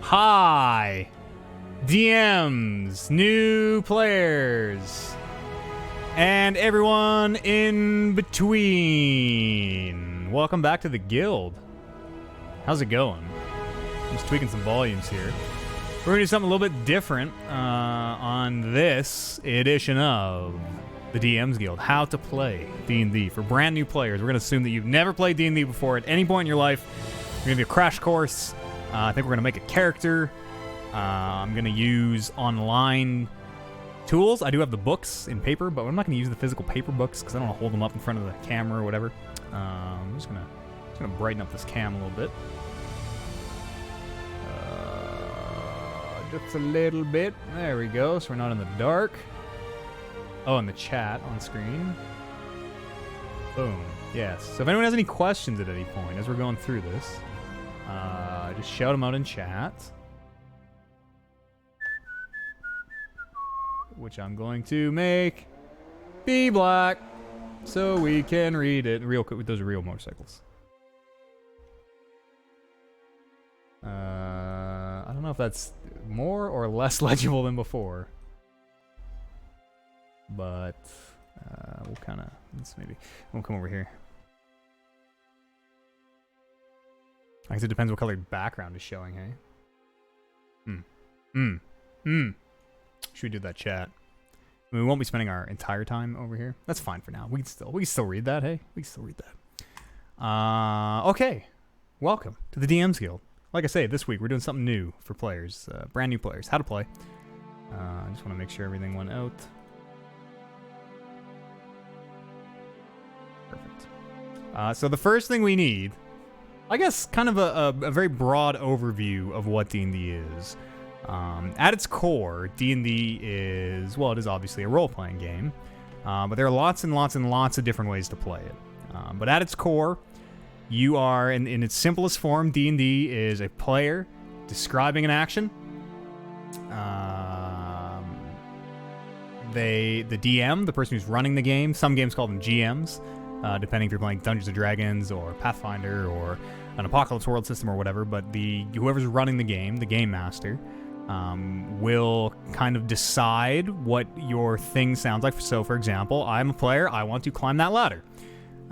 Hi, DMs, new players, and everyone in between. Welcome back to the guild. How's it going? I'm just tweaking some volumes here. We're going to do something a little bit different on this edition of the DM's Guild. How to play D&D for brand new players. We're going to assume that you've never played D&D before at any point in your life. We're going to give you a crash course. I think we're going to make a character. I'm going to use online tools. I do have the books in paper, but I'm not going to use the physical paper books because I don't want to hold them up in front of the camera or whatever. I'm just going to brighten up this cam a little bit. Just a little bit. There we go. So we're not in the dark. Oh, in the chat on screen. Boom. Yes. So if anyone has any questions at any point as we're going through this, just shout them out in chat. Which I'm going to make be black so we can read it. Real quick, those are real motorcycles. I don't know if that's more or less legible than before. But we'll kind of, we'll come over here. I guess it depends what color background is showing, hey? Should we do that chat? I mean, we won't be spending our entire time over here. That's fine for now. We can still read that, hey? We can still read that. Okay. Welcome to the DM's Guild. Like I say, this week we're doing something new for players, brand new players. How to play. I just want to make sure everything went out. Perfect. So the first thing we need, I guess, kind of a very broad overview of what D&D is. At its core, D&D is, well, it is obviously a role-playing game, but there are lots and lots and lots of different ways to play it. But at its core, you are, in its simplest form, D&D is a player describing an action. The DM, the person who's running the game, some games call them GMs, depending if you're playing Dungeons & Dragons or Pathfinder or an Apocalypse World system or whatever, but whoever's running the game master, will kind of decide what your thing sounds like. So, for example, I'm a player, I want to climb that ladder.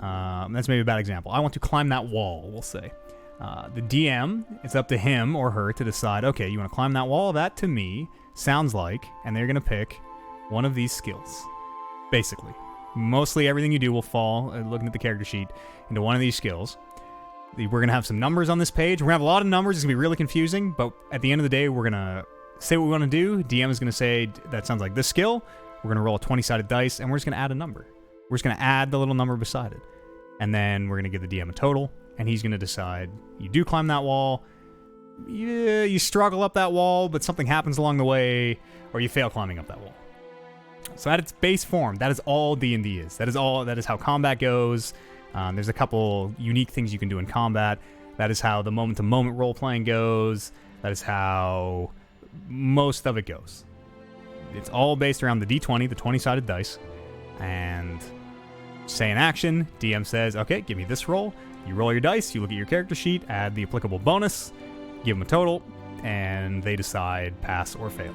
That's maybe a bad example. I want to climb that wall, we'll say. The DM, it's up to him or her to decide, okay, you want to climb that wall? That, to me, sounds like, and they're going to pick one of these skills, basically. Mostly everything you do will fall, looking at the character sheet, into one of these skills. We're going to have some numbers on this page. We're going to have a lot of numbers. It's going to be really confusing, but at the end of the day, we're going to say what we want to do. DM is going to say, that sounds like this skill. We're going to roll a 20-sided dice, and we're just going to add a number. We're just going to add the little number beside it. And then we're going to give the DM a total, and he's going to decide, you do climb that wall, you struggle up that wall, but something happens along the way, or you fail climbing up that wall. So at its base form, that is all D&D is. That is how combat goes. There's a couple unique things you can do in combat. That is how the moment-to-moment role-playing goes. That is how most of it goes. It's all based around the D20, the 20-sided dice. And say an action, DM says, okay, give me this roll. You roll your dice, you look at your character sheet, add the applicable bonus, give them a total, and they decide pass or fail.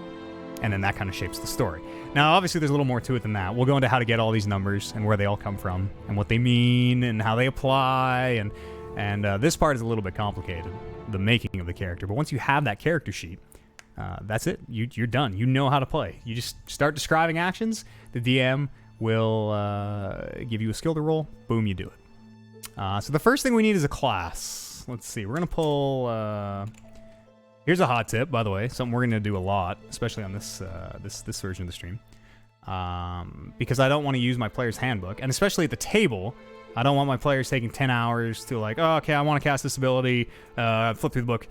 And then that kind of shapes the story. Now, obviously, there's a little more to it than that. We'll go into how to get all these numbers and where they all come from and what they mean and how they apply. And this part is a little bit complicated, the making of the character. But once you have that character sheet, that's it. You're done. You know how to play. You just start describing actions. The DM will give you a skill to roll. Boom, you do it. So the first thing we need is a class. Let's see. We're going to pull... Here's a hot tip, by the way, something we're going to do a lot, especially on this version of the stream, because I don't want to use my player's handbook, and especially at the table, I don't want my players taking 10 hours to like, oh, okay, I want to cast this ability, flip through the book.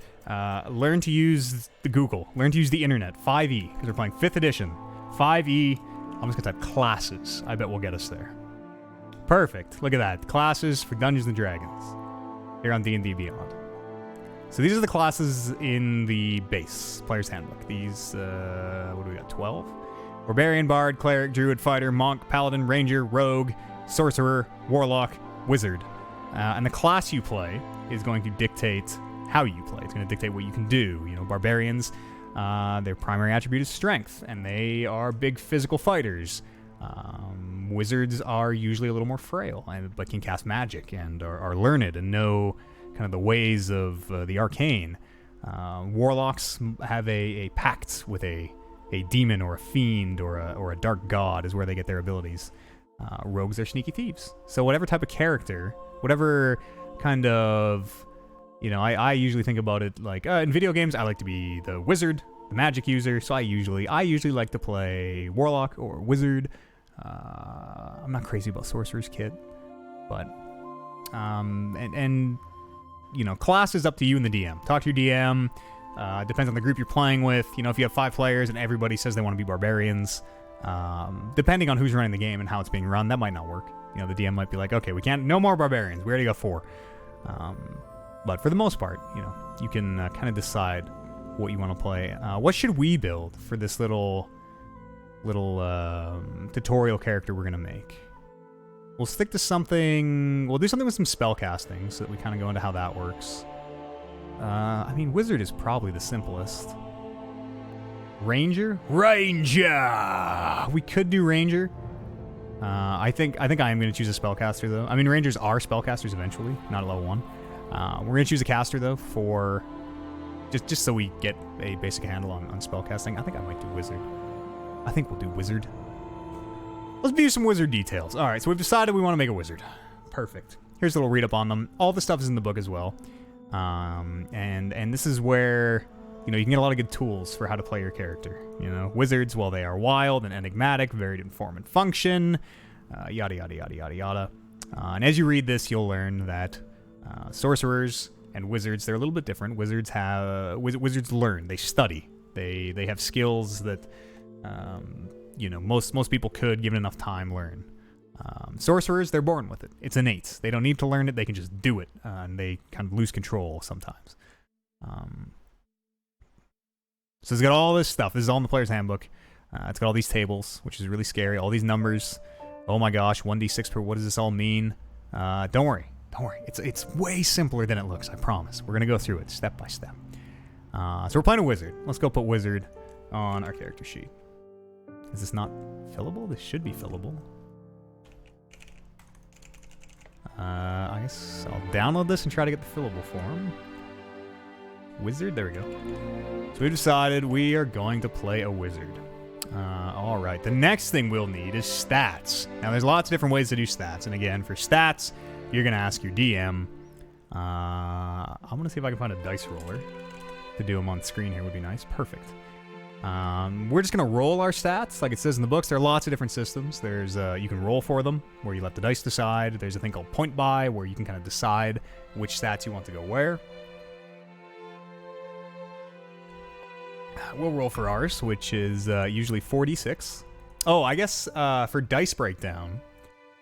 Learn to use the Google, learn to use the internet, 5e, because we're playing 5th edition, 5e, I'm just going to type classes, I bet we'll get us there. Perfect, look at that, classes for Dungeons & Dragons, here on D&D Beyond. So these are the classes in the base player's handbook. These, what do we got, 12? Barbarian, Bard, Cleric, Druid, Fighter, Monk, Paladin, Ranger, Rogue, Sorcerer, Warlock, Wizard. And the class you play is going to dictate how you play. It's going to dictate what you can do. You know, barbarians, their primary attribute is strength, and they are big physical fighters. Wizards are usually a little more frail, but can cast magic and are learned and know kind of the ways of the arcane. Warlocks have a pact with a demon or a fiend or a dark god is where they get their abilities. Rogues are sneaky thieves. So whatever type of character, whatever kind of, you know, I usually think about it like in video games, I like to be the wizard, the magic user. So I usually like to play warlock or wizard. I'm not crazy about sorcerer's kit, but and you know, class is up to you and the DM. Talk to your DM. Depends on the group you're playing with. You know, if you have 5 players and everybody says they want to be barbarians, depending on who's running the game and how it's being run, that might not work. You know, the DM might be like, okay, we can't, no more barbarians. We already got 4. But for the most part, you know, you can kind of decide what you want to play. What should we build for this little tutorial character we're gonna make? We'll stick to something. We'll do something with some spell casting so that we kind of go into how that works. I mean, wizard is probably the simplest. Ranger? We could do ranger. I think I am going to choose a spellcaster though. I mean, rangers are spellcasters eventually, not at level 1. We're going to choose a caster though for just so we get a basic handle on spellcasting. I think I might do wizard. I think we'll do wizard. Let's view some wizard details. All right, so we've decided we want to make a wizard. Perfect. Here's a little read up on them. All the stuff is in the book as well. And this is where, you know, you can get a lot of good tools for how to play your character. You know, wizards, well, they are wild and enigmatic, varied in form and function, yada, yada, yada, yada, yada. And as you read this, you'll learn that sorcerers and wizards, they're a little bit different. Wizards have wizards learn, they study, they have skills that you know, most people could, given enough time, learn. Sorcerers, they're born with it. It's innate. They don't need to learn it. They can just do it, and they kind of lose control sometimes. So it's got all this stuff. This is all in the player's handbook. It's got all these tables, which is really scary. All these numbers. Oh my gosh, 1d6 per. What does this all mean? Don't worry. It's way simpler than it looks. I promise. We're gonna go through it step by step. So we're playing a wizard. Let's go put wizard on our character sheet. Is this not fillable? This should be fillable. I guess I'll download this and try to get the fillable form. Wizard, there we go. So we've decided we are going to play a wizard. Alright, the next thing we'll need is stats. Now there's lots of different ways to do stats, and again, for stats, you're going to ask your DM. I'm going to see if I can find a dice roller to do them on screen here would be nice. Perfect. We're just going to roll our stats. Like it says in the books, there are lots of different systems. There's you can roll for them, where you let the dice decide. There's a thing called point buy, where you can kind of decide which stats you want to go where. We'll roll for ours, which is usually 4d6. Oh, I guess for dice breakdown,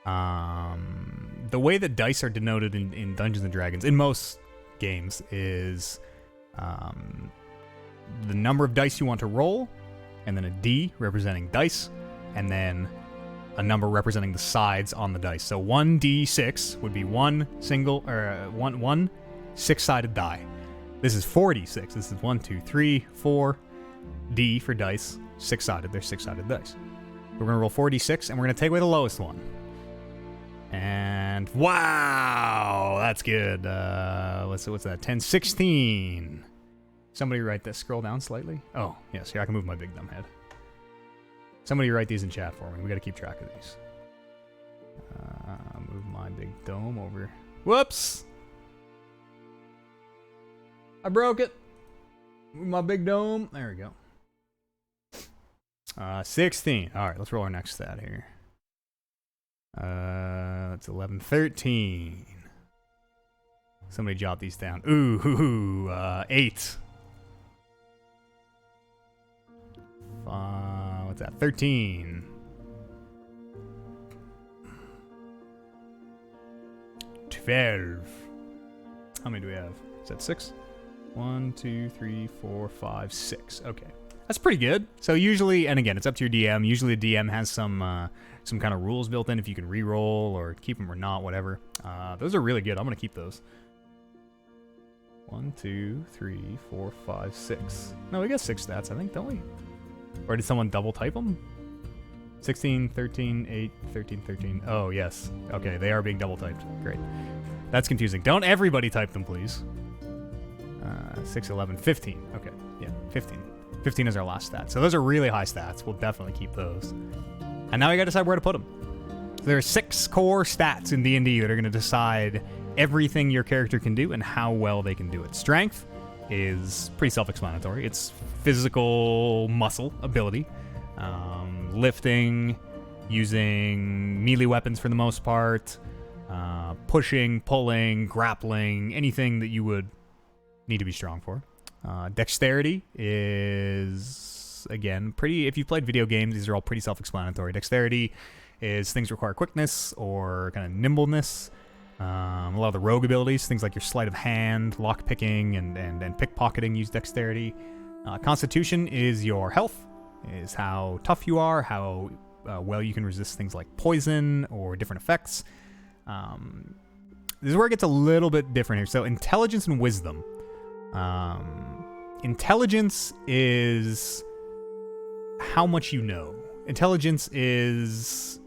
the way that dice are denoted in Dungeons & Dragons, in most games, is the number of dice you want to roll, and then a D representing dice, and then a number representing the sides on the dice. So 1d6 would be one 6-sided die. This is 4d6. This is 1, 2, 3, 4. D for dice, 6-sided. They're 6-sided dice. We're gonna roll 4d6, and we're gonna take away the lowest one. And wow, that's good. What's that? 10, 16. Somebody write this. Scroll down slightly. Oh, yes. Here, I can move my big dumb head. Somebody write these in chat for me. We got to keep track of these. Move my big dome over. Whoops! I broke it. Move my big dome. There we go. 16. All right, let's roll our next stat here. That's 11, 13. Somebody jot these down. Ooh, 8. What's that? 13. 12. How many do we have? Is that 6? 1, 2, 3, 4, 5, 6. Okay. That's pretty good. So usually, and again, it's up to your DM. Usually the DM has some kind of rules built in if you can re-roll or keep them or not, whatever. Those are really good. I'm going to keep those. 1, 2, 3, 4, 5, 6. No, we got 6 stats, I think, don't we? Or did someone double type them? 16, 13, 8, 13, 13. Oh, yes. Okay, they are being double typed. Great. That's confusing. Don't everybody type them, please. 6, 11, 15. Okay, yeah, 15. 15 is our last stat. So those are really high stats. We'll definitely keep those. And now we gotta decide where to put them. So there are 6 core stats in D&D that are gonna decide everything your character can do and how well they can do it. Strength is pretty self-explanatory. It's physical muscle ability. Lifting, using melee weapons for the most part, pushing, pulling, grappling, anything that you would need to be strong for. Dexterity is, again, pretty... If you've played video games, these are all pretty self-explanatory. Dexterity is things require quickness or kind of nimbleness. A lot of the rogue abilities, things like your Sleight of Hand, lockpicking, and pickpocketing use Dexterity. Constitution is your health, is how tough you are, how well you can resist things like poison or different effects. This is where it gets a little bit different here. So intelligence and wisdom. Intelligence is how much you know. Intelligence is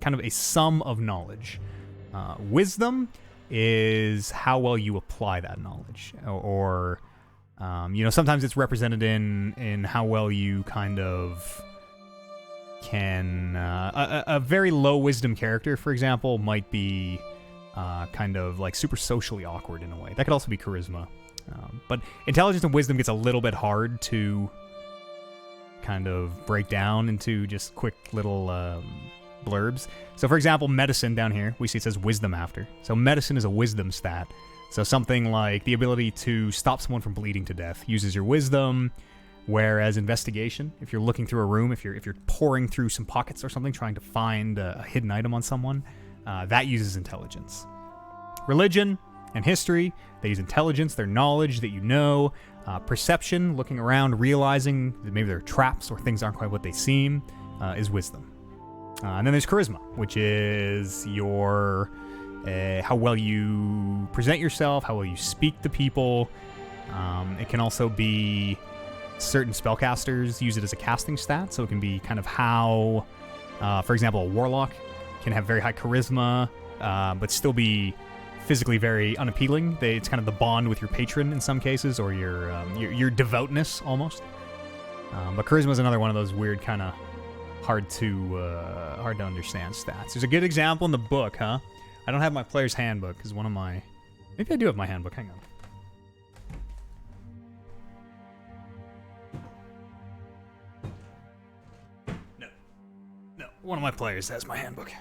kind of a sum of knowledge. Wisdom is how well you apply that knowledge, or sometimes it's represented in how well you kind of can. A very low wisdom character, for example, might be kind of like super socially awkward in a way. That could also be charisma. But intelligence and wisdom gets a little bit hard to kind of break down into just quick little blurbs. So for example, medicine down here, we see it says wisdom after. So medicine is a wisdom stat. So something like the ability to stop someone from bleeding to death uses your wisdom, whereas investigation, if you're looking through a room, if you're pouring through some pockets or something, trying to find a hidden item on someone, that uses intelligence. Religion and history, they use intelligence, their knowledge that you know. Perception, looking around, realizing that maybe there are traps or things aren't quite what they seem, is wisdom. And then there's charisma, which is your how well you present yourself, how well you speak to people. It can also be certain spellcasters use it as a casting stat, so it can be kind of how, for example, a warlock can have very high charisma, but still be physically very unappealing. It's kind of the bond with your patron in some cases, or your devoutness almost. But charisma is another one of those weird kind of hard to understand stats. There's a good example in the book, huh? I don't have my player's handbook because one of my... Maybe I do have my handbook. Hang on. No. One of my players has my handbook.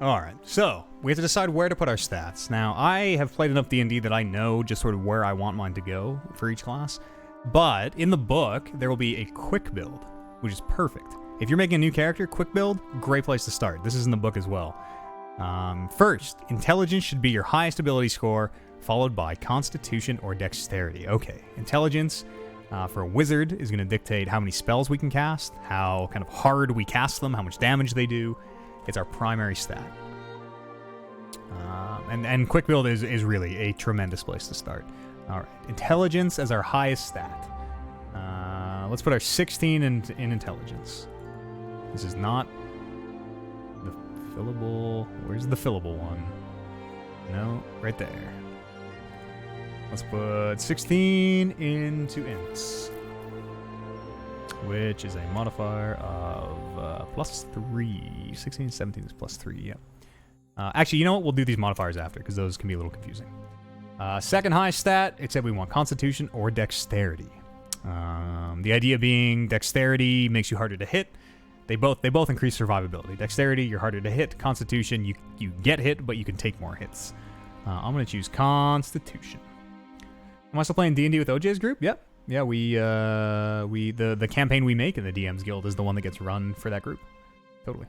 Alright, so we have to decide where to put our stats. Now, I have played enough D&D that I know just sort of where I want mine to go for each class. But in the book, there will be a quick build, which is perfect. If you're making a new character, quick build, great place to start. This is in the book as well. First, intelligence should be your highest ability score, followed by constitution or dexterity. Okay, intelligence for a wizard is going to dictate how many spells we can cast, how kind of hard we cast them, how much damage they do. It's our primary stat. And quick build is really a tremendous place to start. All right, intelligence as our highest stat. Let's put our 16 in intelligence. This is not the fillable. Where's the fillable one? No, right there. Let's put 16 into ints, which is a modifier of +3. 16 and 17 is +3, yeah. Actually, you know what? We'll do these modifiers after, because those can be a little confusing. Second highest stat, it said we want Constitution or Dexterity. The idea being Dexterity makes you harder to hit. They both increase survivability. Dexterity, you're harder to hit. Constitution, you get hit, but you can take more hits. I'm going to choose Constitution. Am I still playing D&D with OJ's group? Yep. Yeah, the campaign we make in the DM's Guild is the one that gets run for that group. Totally.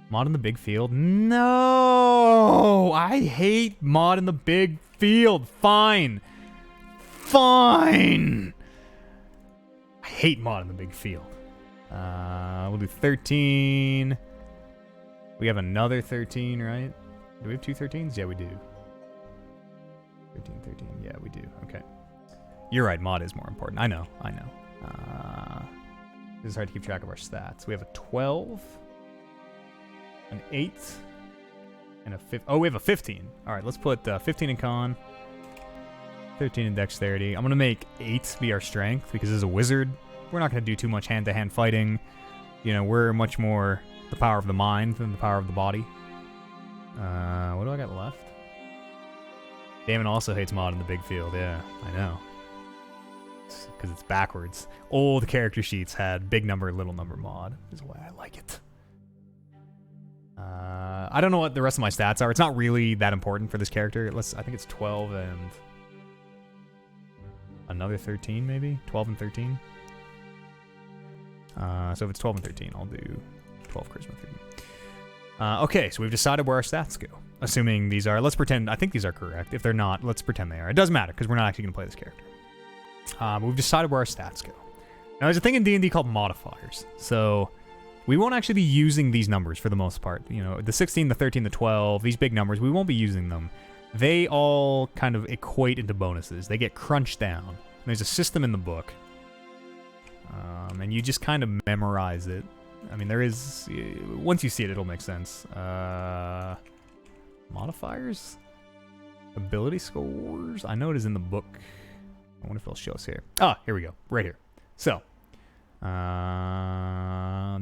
Mod in the big field? No! I hate mod in the big field. Fine. I hate mod in the big field. We'll do 13. We have another 13, right? Do we have 2 13s? Yeah, we do. 13, 13. Yeah, we do. Okay. You're right. Mod is more important. I know. This is hard to keep track of our stats. We have a 12, an 8, and a 15. Oh, we have a 15. All right, let's put 15 in con, 13 in dexterity. I'm going to make 8 be our strength because as a wizard, we're not going to do too much hand-to-hand fighting. You know, we're much more the power of the mind than the power of the body. What do I got left? Damon also hates mod in the big field. Yeah, I know. Because it's backwards. Old character sheets had big number, little number mod. Is why I like it. I don't know what the rest of my stats are. It's not really that important for this character. I think it's 12 and another 13 maybe? 12 and 13? So if it's 12 and 13, I'll do 12 charisma 13. Okay, so we've decided where our stats go. Assuming these are, let's pretend, I think these are correct. If they're not, let's pretend they are. It doesn't matter, because we're not actually going to play this character. But we've decided where our stats go. Now, there's a thing in D&D called modifiers. So, we won't actually be using these numbers for the most part. You know, the 16, the 13, the 12, these big numbers, we won't be using them. They all kind of equate into bonuses. They get crunched down. There's a system in the book. And you just kind of memorize it. I mean, there is... Once you see it, it'll make sense. Modifiers? Ability scores? I know it is in the book. I wonder if it'll show us here. Ah, here we go. Right here. So, the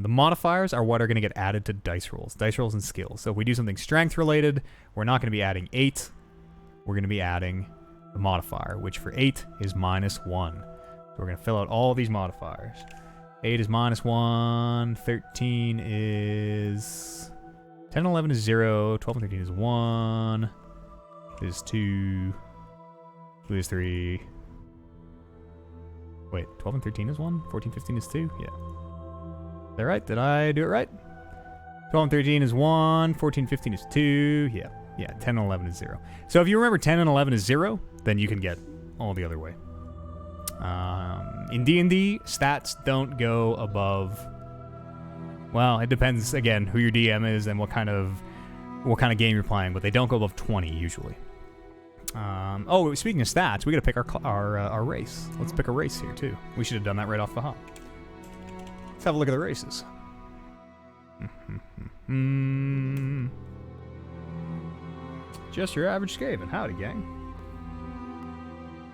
modifiers are what are going to get added to dice rolls. Dice rolls and skills. So if we do something strength related, we're not going to be adding 8. We're going to be adding the modifier, which for 8 is -1. So we're going to fill out all these modifiers. 8 is -1. 13 is... 10 and 11 is 0. 12 and 13 is 1. Is 2. 2 is 3. Wait, 12 and 13 is 1? 14, 15 is 2? Yeah. Is that right? Did I do it right? 12 and 13 is 1. 14, 15 is 2. Yeah. Yeah, 10 and 11 is 0. So if you remember 10 and 11 is 0, then you can get all the other way. In D&D, stats don't go above... Well, it depends, again, who your DM is and what kind of game you're playing, but they don't go above 20 usually. Oh, speaking of stats, we gotta pick our race. Let's pick a race here too. We should have done that right off the hop. Let's have a look at the races. Just your average Skaven. Howdy, gang.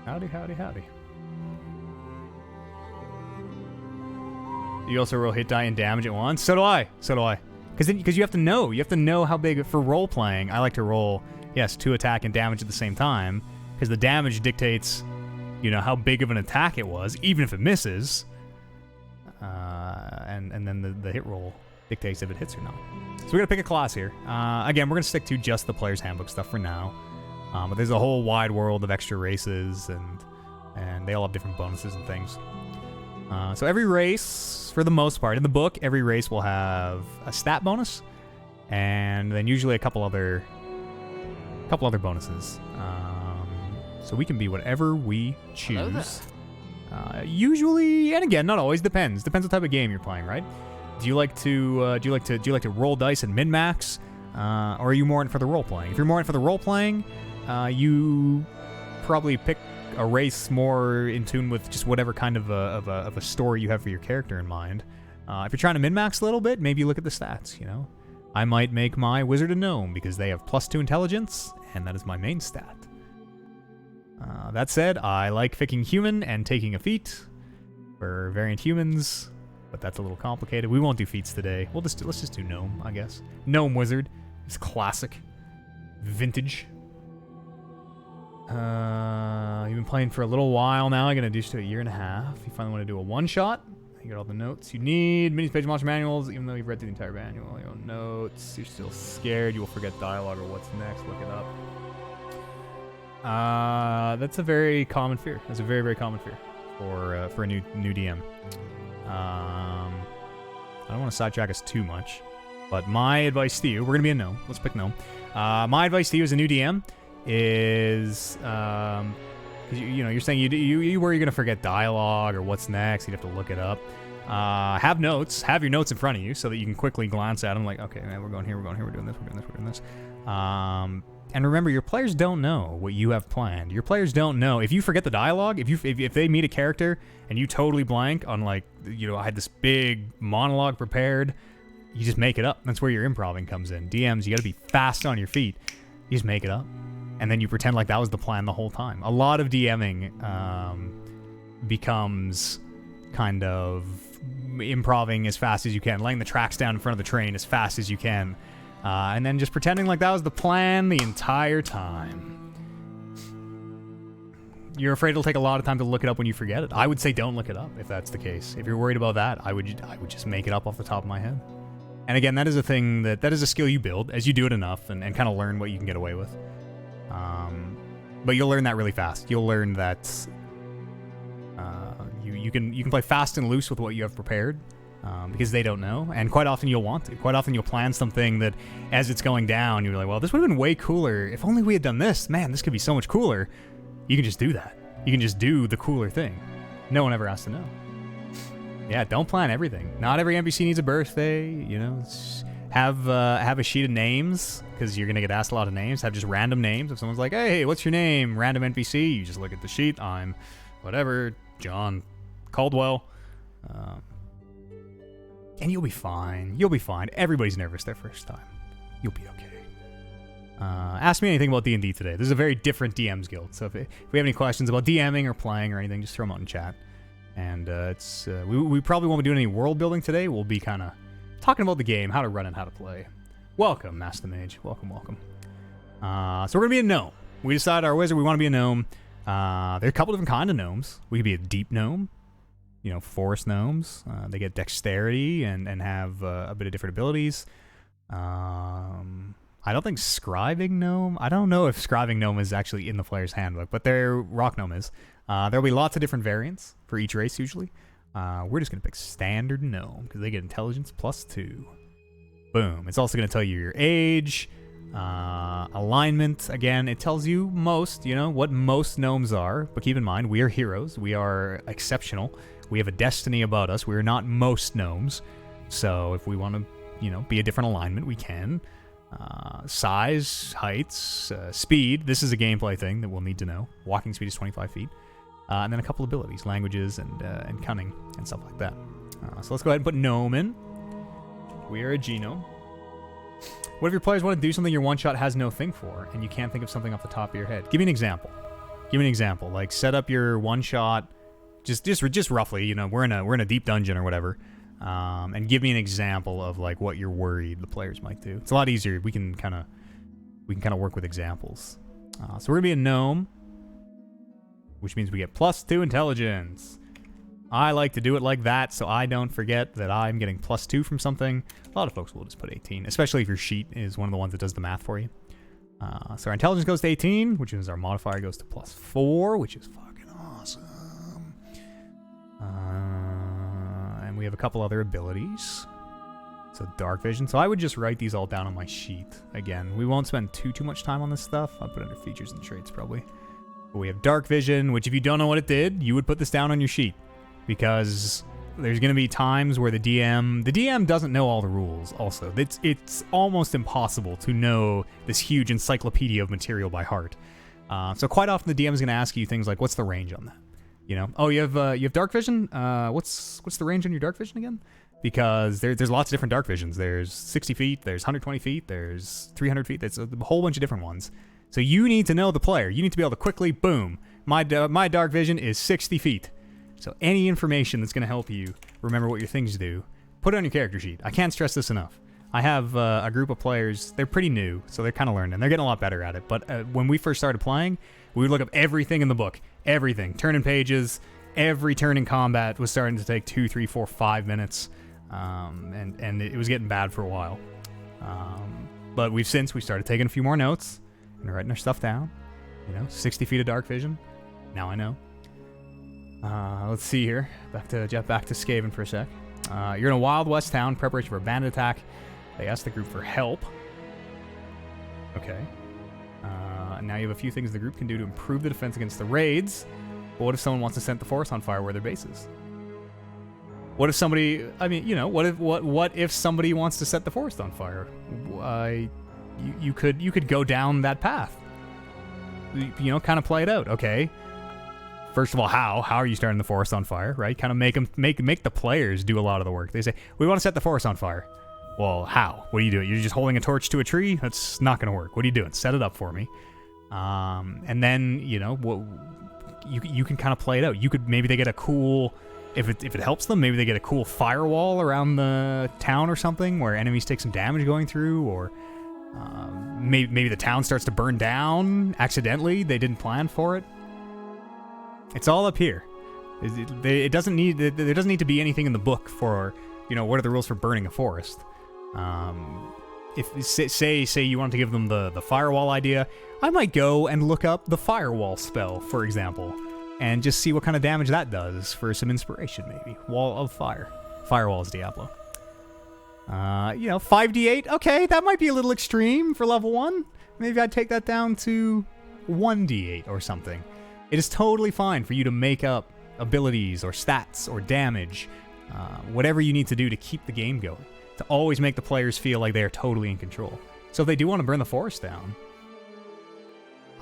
Howdy, howdy, howdy. You also roll hit die and damage at once? So do I. So do I. Because you have to know. You have to know how big... For role-playing, I like to roll, yes, 2 attack and damage at the same time. Because the damage dictates, you know, how big of an attack it was, even if it misses. And then the hit roll dictates if it hits or not. So we're going to pick a class here. Again, we're going to stick to just the Player's Handbook stuff for now. But there's a whole wide world of extra races, and they all have different bonuses and things. So every race, for the most part, in the book, every race will have a stat bonus, and then usually a couple other bonuses. So we can be whatever we choose. Usually, and again, not always. Depends what type of game you're playing, right? Do you like to roll dice and min-max, or are you more in for the role playing? If you're more in for the role playing, you probably pick a race more in tune with just whatever kind of a story you have for your character in mind. If you're trying to min-max a little bit, maybe you look at the stats, you know? I might make my wizard a gnome because they have +2 intelligence, and that is my main stat. That said, I like picking human and taking a feat for variant humans, but that's a little complicated. We won't do feats today. Let's just do gnome, I guess. Gnome wizard is classic, vintage. You've been playing for a little while now. I'm going to do just a year and a half. You finally want to do a one-shot. You got all the notes you need. Mini-page monster manuals. Even though you've read through the entire manual, your own notes. You're still scared. You will forget dialogue or what's next. Look it up. That's a very common fear. That's a very, very common fear for a new DM. I don't want to sidetrack us too much, but my advice to you, we're going to be a gnome. Let's pick gnome. My advice to you as a new DM is, you're saying you worry you're going to forget dialogue or what's next. You'd have to look it up. Have notes. Have your notes in front of you so that you can quickly glance at them. Like, okay, man, we're going here. We're going here. We're doing this. We're doing this. We're doing this. And remember, your players don't know what you have planned. Your players don't know. If you forget the dialogue, if they meet a character and you totally blank on, like, you know, I had this big monologue prepared, you just make it up. That's where your improving comes in. DMs, you got to be fast on your feet. You just make it up. And then you pretend like that was the plan the whole time. A lot of DMing becomes kind of improving as fast as you can, laying the tracks down in front of the train as fast as you can, and then just pretending like that was the plan the entire time. You're afraid it'll take a lot of time to look it up when you forget it. I would say don't look it up if that's the case. If you're worried about that, I would just make it up off the top of my head. And again, that is a thing that is a skill you build as you do it enough and kind of learn what you can get away with. But you'll learn that really fast. You'll learn that you can play fast and loose with what you have prepared because they don't know, and quite often you'll want to. Quite often you'll plan something that as it's going down, you're like, well, this would have been way cooler if only we had done this. Man, this could be so much cooler. You can just do that. You can just do the cooler thing. No one ever has to know. Yeah, don't plan everything. Not every NPC needs a birthday. You know, have a sheet of names because you're gonna get asked a lot of names. Have just random names. If someone's like, "Hey, what's your name?" Random NPC. You just look at the sheet. I'm, whatever, John Caldwell, and you'll be fine. You'll be fine. Everybody's nervous their first time. You'll be okay. Ask me anything about D&D today. This is a very different DMs guild. So if we have any questions about DMing or playing or anything, just throw them out in chat. And we probably won't be doing any world building today. We'll be kind of talking about the game, how to run it, how to play. Welcome, Master Mage. Welcome, welcome. So we're going to be a gnome. We decided our wizard, we want to be a gnome. There are a couple different kind of gnomes. We could be a deep gnome. You know, forest gnomes. They get dexterity and have a bit of different abilities. I don't think scribing gnome. I don't know if scribing gnome is actually in the player's handbook, but their rock gnome is. There'll be lots of different variants for each race usually. We're just going to pick standard gnome because they get intelligence +2. Boom. It's also going to tell you your age, alignment. Again, it tells you what most gnomes are. But keep in mind, we are heroes. We are exceptional. We have a destiny about us. We are not most gnomes. So if we want to, be a different alignment, we can. Size, heights, speed. This is a gameplay thing that we'll need to know. Walking speed is 25 feet. And then a couple abilities, languages and cunning and stuff like that. So let's go ahead and put gnome in. We are a genome. What if your players want to do something your one-shot has no thing for, and you can't think of something off the top of your head? Give me an example. Like set up your one-shot, just roughly. We're in a deep dungeon or whatever, and give me an example of like what you're worried the players might do. It's a lot easier. We can kind of work with examples. So we're gonna be a gnome, which means we get +2 intelligence. I like to do it like that so I don't forget that I'm getting +2 from something. A lot of folks will just put 18, especially if your sheet is one of the ones that does the math for you. So our intelligence goes to 18, which means our modifier goes to +4, which is fucking awesome. And we have a couple other abilities. So dark vision. So I would just write these all down on my sheet. Again, we won't spend too much time on this stuff. I'll put it under features and traits probably. But we have dark vision, which if you don't know what it did, you would put this down on your sheet. Because there's going to be times where the DM doesn't know all the rules also. It's almost impossible to know this huge encyclopedia of material by heart. So quite often the DM is going to ask you things like, what's the range on that? Oh, you have dark vision? What's the range on your dark vision again? Because there's lots of different dark visions. There's 60 feet, there's 120 feet, there's 300 feet. There's a whole bunch of different ones. So you need to know the player. You need to be able to quickly, boom, my dark vision is 60 feet. So any information that's going to help you remember what your things do, put it on your character sheet. I can't stress this enough. I have a group of players. They're pretty new, so they're kind of learning. They're getting a lot better at it. But when we first started playing, we would look up everything in the book. Everything. Turning pages. Every turn in combat was starting to take 2, 3, 4, 5 minutes. And it was getting bad for a while. But we started taking a few more notes and writing our stuff down. 60 feet of dark vision. Now I know. Let's see here. Back to Skaven for a sec. You're in a Wild West town, preparation for a bandit attack. They asked the group for help. Okay. And now you have a few things the group can do to improve the defense against the raids. But what if someone wants to set the forest on fire where their base is? What if somebody? I mean, you know, what if somebody wants to set the forest on fire? You could go down that path. You know, kind of play it out. Okay. First of all, how are you starting the forest on fire? Right? Kind of make the players do a lot of the work. They say we want to set the forest on fire. Well, how? What are you doing? You're just holding a torch to a tree? That's not going to work. What are you doing? Set it up for me. And then, you know, you can kind of play it out. Maybe they get a cool, if it helps them, maybe they get a cool firewall around the town or something where enemies take some damage going through, or maybe the town starts to burn down accidentally. They didn't plan for it. It's all up here. There doesn't need to be anything in the book for, you know, what are the rules for burning a forest. If say you want to give them the firewall idea, I might go and look up the firewall spell, for example, and just see what kind of damage that does for some inspiration, maybe. Wall of Fire. Firewall is Diablo. You know, 5d8, okay, that might be a little extreme for level 1. Maybe I'd take that down to 1d8 or something. It is totally fine for you to make up abilities or stats or damage, whatever you need to do to keep the game going, to always make the players feel like they are totally in control. So if they do want to burn the forest down,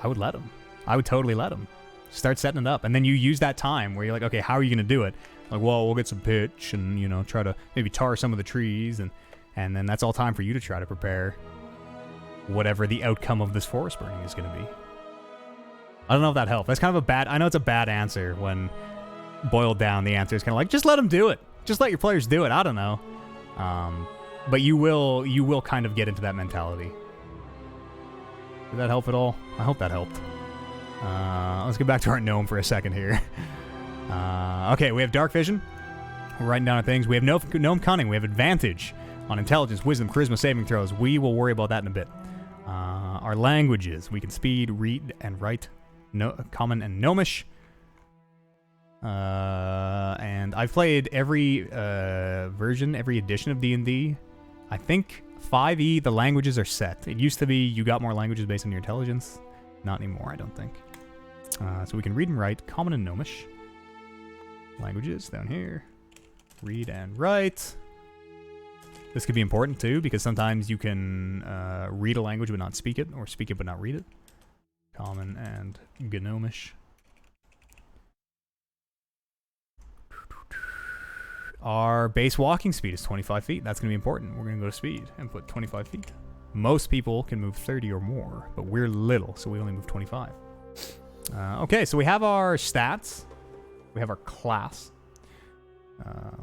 I would let them. I would totally let them. Start setting it up, and then you use that time where you're like, okay, how are you going to do it? Like, well, we'll get some pitch and, you know, try to maybe tar some of the trees, and then that's all time for you to try to prepare whatever the outcome of this forest burning is going to be. I don't know if that helped. That's kind of I know it's a bad answer when boiled down. The answer is kind of like, just let them do it. Just let your players do it. I don't know. But you will kind of get into that mentality. Did that help at all? I hope that helped. Let's get back to our gnome for a second here. Okay, we have dark vision. We're writing down our things. We have gnome cunning. We have advantage on intelligence, wisdom, charisma, saving throws. We will worry about that in a bit. Our languages. We can speed, read, and write. Common and gnomish. And I've played every version, every edition of D&D. I think 5e, the languages are set. It used to be you got more languages based on your intelligence. Not anymore, I don't think. So we can read and write, common and gnomish. Languages down here. Read and write. This could be important too, because sometimes you can read a language but not speak it, or speak it but not read it. Common and gnomish. Our base walking speed is 25 feet. That's going to be important. We're going to go to speed and put 25 feet. Most people can move 30 or more, but we're little, so we only move 25. Okay, so we have our stats. We have our class.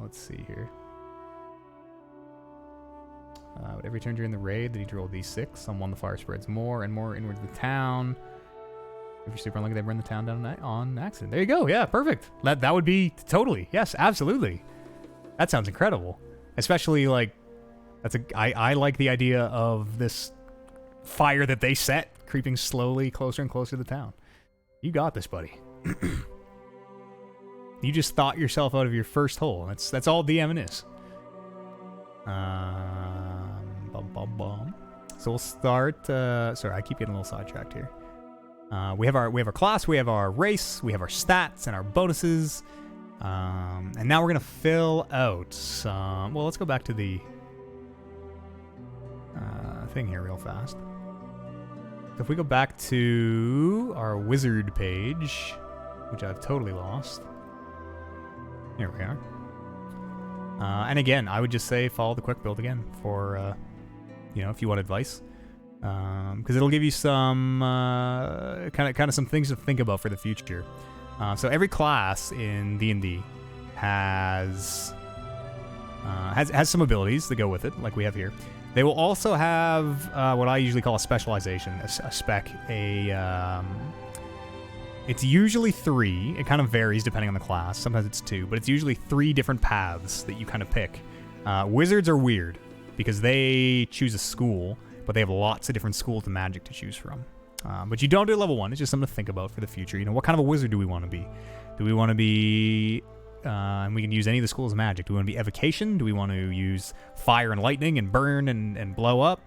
Let's see here. Every turn during the raid, they need to roll d6. On one, the fire spreads more and more inwards the town. If you're super unlucky, they burn the town down on accident. There you go. Yeah, perfect. That would be totally. Yes, absolutely. That sounds incredible. Especially, like, I like the idea of this fire that they set creeping slowly closer and closer to the town. You got this, buddy. You just thought yourself out of your first hole. That's all DMing is. So we'll start. Sorry, I keep getting a little sidetracked here. We have our class, we have our race, we have our stats and our bonuses. And now we're gonna fill out some. Well, let's go back to the thing here real fast. So if we go back to our wizard page, which I've totally lost. Here we are. And again, I would just say follow the quick build again for, if you want advice. Because it'll give you some kind of some things to think about for the future. So every class in D&D has some abilities that go with it, like we have here. They will also have what I usually call a specialization, a spec. It's usually 3. It kind of varies depending on the class. Sometimes it's 2, but it's usually 3 different paths that you kind of pick. Wizards are weird because they choose a school, but they have lots of different schools of magic to choose from. But you don't do level 1. It's just something to think about for the future. What kind of a wizard do we want to be? Do we want to be... and we can use any of the schools of magic. Do we want to be evocation? Do we want to use fire and lightning and burn and blow up?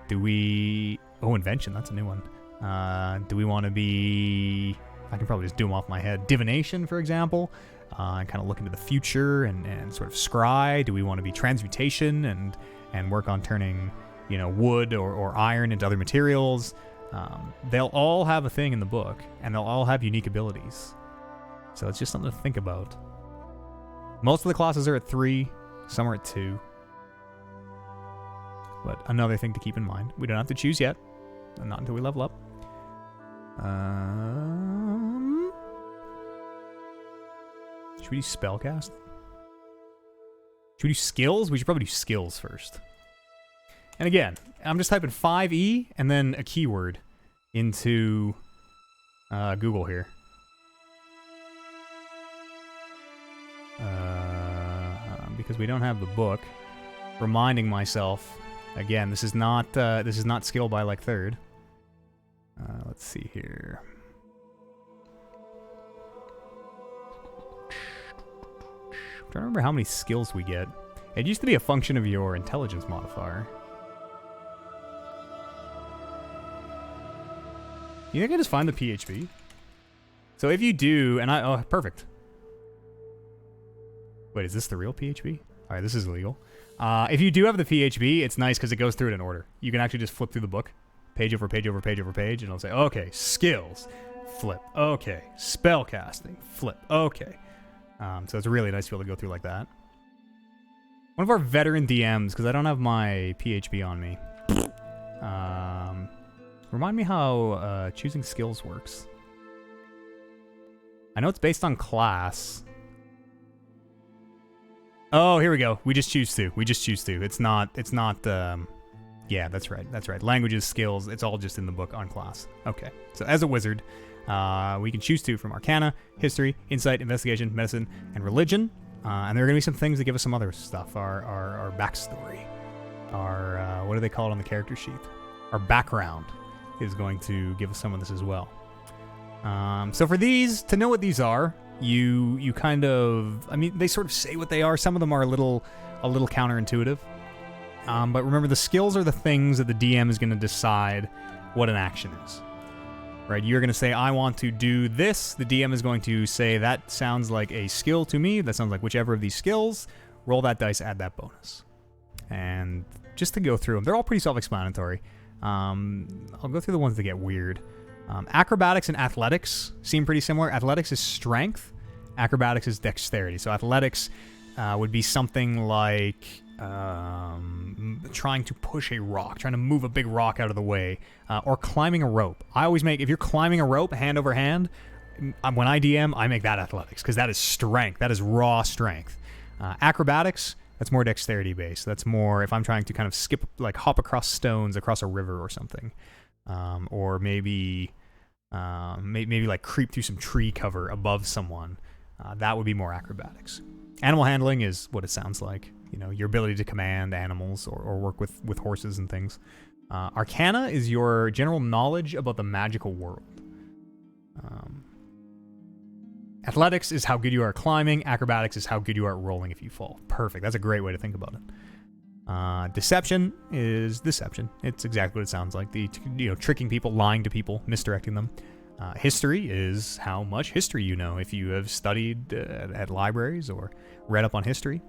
Do we... Oh, invention. That's a new one. Do we want to be... I can probably just do them off my head. Divination, for example. and kind of look into the future and sort of scry. Do we want to be transmutation and work on turning, wood or iron into other materials? They'll all have a thing in the book, and they'll all have unique abilities. So it's just something to think about. Most of the classes are at 3, some are at 2. But another thing to keep in mind, we don't have to choose yet, not until we level up. Should we do spellcast? Should we do skills? We should probably do skills first. And again, I'm just typing 5e and then a keyword into Google here. Because we don't have the book. Reminding myself, again, this is not skill by like third. Let's see here. I'm trying to remember how many skills we get. It used to be a function of your intelligence modifier. You think I just find the PHP? So if you do, and oh, perfect. Wait, is this the real PHP? All right, this is illegal. If you do have the PHP, it's nice because it goes through it in order. You can actually just flip through the book, page over page over page over page, and it'll say, okay, skills, flip, okay, spellcasting, flip, okay. So it's really nice to be able to go through like that. One of our veteran DMs, because I don't have my PHP on me, remind me how choosing skills works. I know it's based on class. Oh, here we go. We just choose to. It's not, yeah, that's right. Languages, skills, it's all just in the book on class. Okay. So as a wizard, we can choose to from Arcana, History, Insight, Investigation, Medicine, and Religion. And there are going to be some things that give us some other stuff. Our backstory. Our, what do they call it on the character sheet? Our background is going to give us some of this as well. So for these, to know what these are, you kind of, I mean, they sort of say what they are. Some of them are a little counterintuitive. But remember, the skills are the things that the DM is going to decide what an action is. Right? You're going to say, I want to do this. The DM is going to say, that sounds like a skill to me. That sounds like whichever of these skills. Roll that dice, add that bonus. And just to go through them, they're all pretty self-explanatory. I'll go through the ones that get weird. Acrobatics and athletics seem pretty similar. Athletics is strength. Acrobatics is dexterity. So athletics would be something like trying to push a rock, trying to move a big rock out of the way, or climbing a rope. I always make, if you're climbing a rope hand over hand, when I DM, I make that athletics, because that is strength. That is raw strength. Acrobatics, that's more dexterity based. That's more if I'm trying to kind of skip, like hop across stones across a river or something. Or maybe like creep through some tree cover above someone. That would be more acrobatics. Animal handling is what it sounds like. You know, your ability to command animals or work with horses and things. Arcana is your general knowledge about the magical world. Athletics is how good you are at climbing. Acrobatics is how good you are at rolling if you fall. Perfect. That's a great way to think about it. Deception is deception. It's exactly what it sounds like. Tricking people, lying to people, misdirecting them. History is how much history you know if you have studied at libraries or read up on history.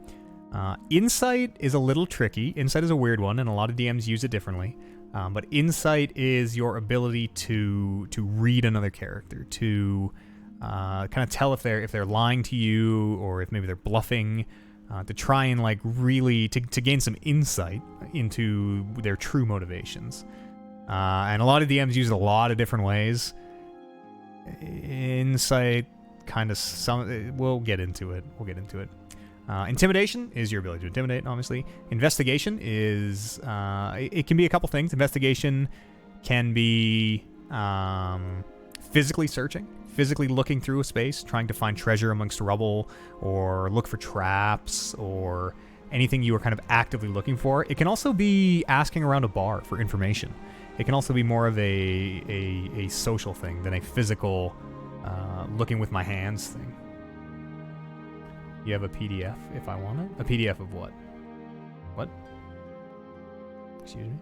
Insight is a little tricky. Insight is a weird one, and a lot of DMs use it differently. But insight is your ability to read another character, to kind of tell if they're lying to you or if maybe they're bluffing. To try and like really to gain some insight into their true motivations. And a lot of DMs use it a lot of different ways. Insight kind of we'll get into it. Intimidation is your ability to intimidate, obviously. Investigation is it can be a couple things. Investigation can be physically searching. Physically looking through a space, trying to find treasure amongst rubble, or look for traps, or anything you are kind of actively looking for. It can also be asking around a bar for information. It can also be more of a social thing than a physical looking with my hands thing. You have a PDF if I want it? A PDF of what? What? Excuse me?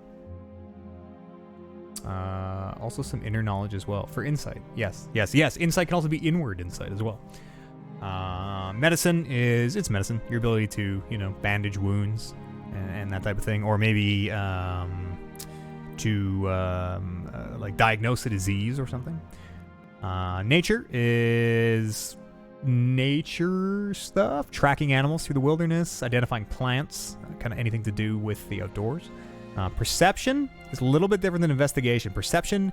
Also some inner knowledge as well for insight. Yes. Insight can also be inward insight as well. Medicine is, it's medicine. Your ability to, you know, bandage wounds and that type of thing. Or maybe like diagnose a disease or something. Nature is nature stuff. Tracking animals through the wilderness. Identifying plants. Kind of anything to do with the outdoors. Perception is a little bit different than investigation. Perception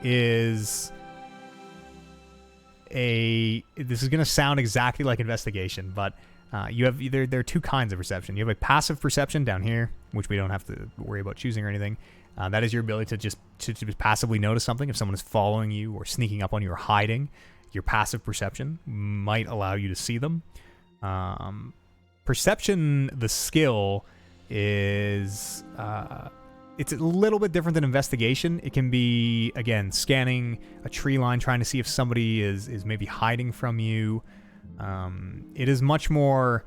is this is going to sound exactly like investigation, but you have there are two kinds of perception. You have a passive perception down here, which we don't have to worry about choosing or anything. That is your ability to just passively notice something. If someone is following you or sneaking up on you or hiding, your passive perception might allow you to see them. Perception, the skill, is it's a little bit different than investigation. It can be, again, scanning a tree line, trying to see if somebody is maybe hiding from you. It is much more...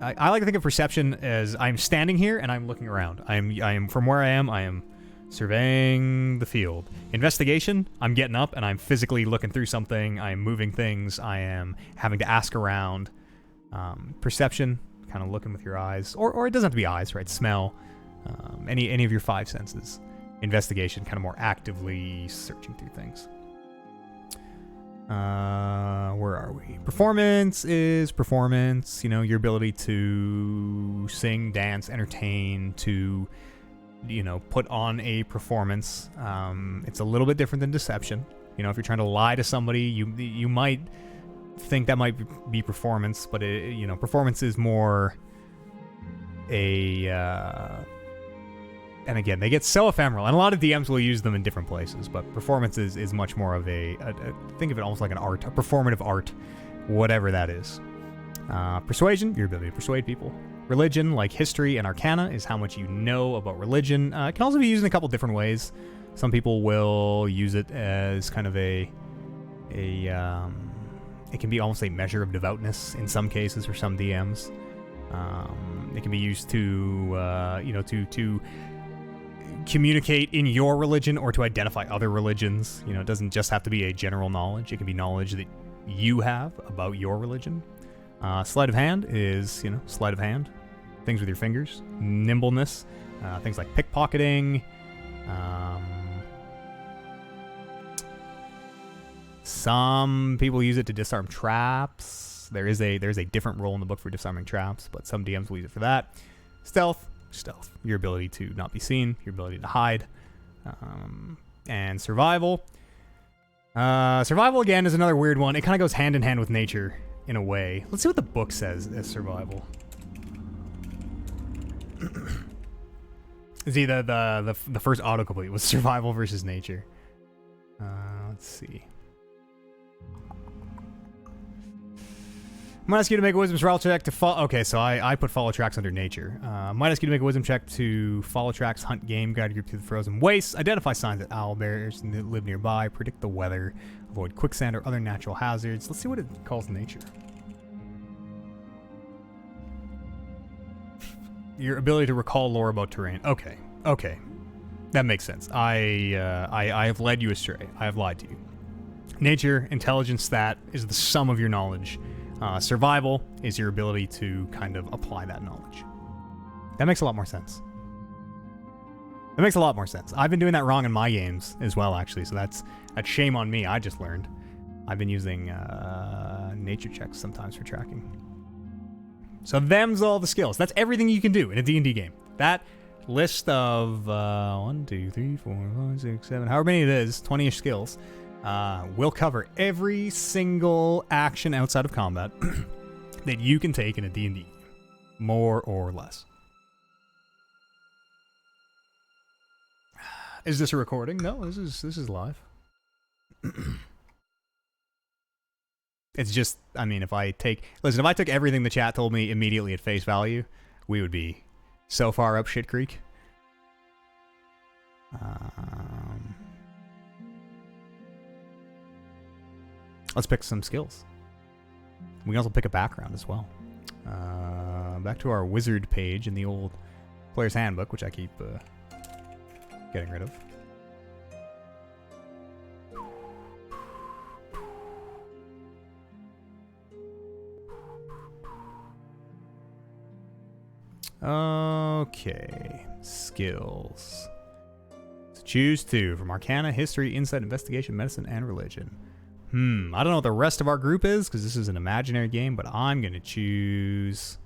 I like to think of perception as I'm standing here and I'm looking around. I am from where I am surveying the field. Investigation, I'm getting up and I'm physically looking through something. I am moving things. I am having to ask around. Perception, kind of looking with your eyes. Or it doesn't have to be eyes, right? Smell. Any of your five senses. Investigation, kind of more actively searching through things. Where are we? Performance is performance. You know, your ability to sing, dance, entertain, to, you know, put on a performance. It's a little bit different than deception. You know, if you're trying to lie to somebody, you might think that might be performance, but you know, performance is more a and again, they get so ephemeral, and a lot of DMs will use them in different places, but performance is much more of a think of it almost like an art, a performative art, whatever that is. Persuasion, your ability to persuade people. Religion, like history and arcana, is how much you know about religion. It can also be used in a couple different ways. Some people will use it as kind of it can be almost a measure of devoutness in some cases for some DMs. It can be used to, you know, to communicate in your religion or to identify other religions. You know, it doesn't just have to be a general knowledge. It can be knowledge that you have about your religion. Sleight of hand is, you know, sleight of hand. Things with your fingers. Nimbleness. Things like pickpocketing. Some people use it to disarm traps. There's a different role in the book for disarming traps, but some DMs will use it for that. Stealth, your ability to not be seen, your ability to hide. And survival. Survival, again, is another weird one. It kind of goes hand in hand with nature in a way. Let's see what the book says as survival. See, the first autocomplete was survival versus nature. Let's see. Might ask you to make a wisdom roll check to follow. Okay, so I put follow tracks under nature. Might ask you to make a wisdom check to follow tracks, hunt game, guide a group through the frozen wastes, identify signs that owl bears live nearby, predict the weather, avoid quicksand or other natural hazards. Let's see what it calls nature. Your ability to recall lore about terrain. Okay, that makes sense. I have led you astray. I have lied to you. Nature, intelligence, stat is the sum of your knowledge. Survival is your ability to kind of apply that knowledge. That makes a lot more sense. That makes a lot more sense. I've been doing that wrong in my games as well, actually, so that's shame on me. I just learned. I've been using nature checks sometimes for tracking. So them's all the skills. That's everything you can do in a D&D game. That list of 1, 2, 3, 4, 5, 6, 7, however many it is, 20-ish skills, will cover every single action outside of combat that you can take in a D&D game, more or less. Is this a recording? No, this is live. It's just, I mean, if I took everything the chat told me immediately at face value, we would be so far up shit creek. Let's pick some skills. We can also pick a background as well. Back to our wizard page in the old player's handbook, which I keep getting rid of. Okay. Skills. So choose 2 from Arcana, History, Insight, Investigation, Medicine, and Religion. I don't know what the rest of our group is, because this is an imaginary game, but I'm going to choose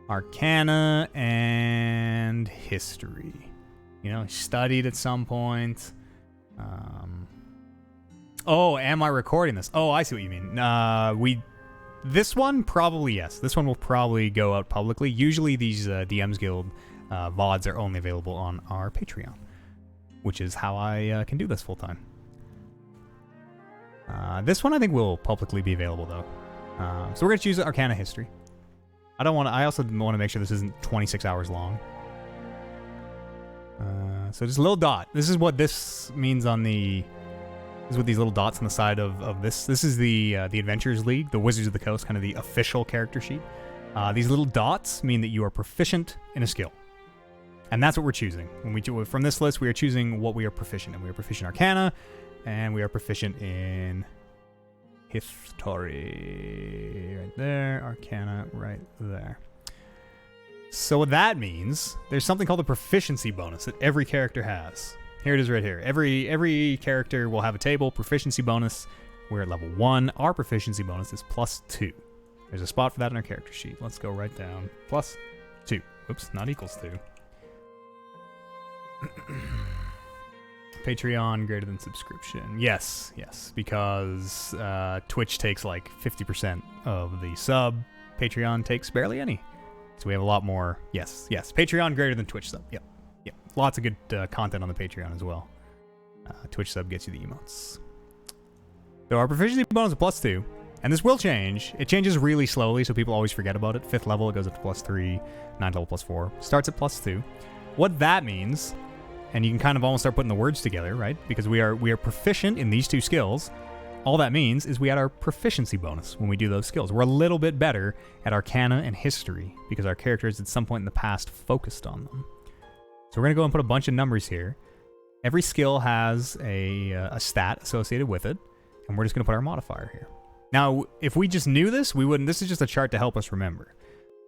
Arcana and History. You know, studied at some point. Oh, am I recording this? Oh, I see what you mean. This one, probably yes. This one will probably go out publicly. Usually these DMs Guild VODs are only available on our Patreon, which is how I can do this full time. This one I think will publicly be available though. So we're gonna choose Arcana History. I also want to make sure this isn't 26 hours long. So just a little dot. This is what this means on the. This is what these little dots on the side of this. This is the Adventurers League, the Wizards of the Coast, kind of the official character sheet. These little dots mean that you are proficient in a skill, and that's what we're choosing. When we do from this list, we are choosing what we are proficient in. We are proficient in Arcana, and we are proficient in History. Right there, Arcana, right there. So what that means, there's something called the Proficiency Bonus that every character has. Here it is right here. Every character will have a table, Proficiency Bonus. We're at level 1. Our Proficiency Bonus is +2. There's a spot for that in our character sheet. Let's go right down. +2. Oops, not equals 2. Patreon greater than subscription. Yes, because Twitch takes like 50% of the sub. Patreon takes barely any. So we have a lot more. Yes. Patreon greater than Twitch sub. Yep. Lots of good content on the Patreon as well. Twitch sub gets you the emotes. So our proficiency bonus is +2, and this will change. It changes really slowly, so people always forget about it. 5th level, it goes up to +3. 9th level, +4. Starts at +2. What that means, and you can kind of almost start putting the words together, right? Because we are proficient in these 2 skills. All that means is we add our proficiency bonus when we do those skills. We're a little bit better at Arcana and History because our characters at some point in the past focused on them. So we're going to go and put a bunch of numbers here. Every skill has a stat associated with it, and we're just going to put our modifier here. Now, if we just knew this, we wouldn't. This is just a chart to help us remember.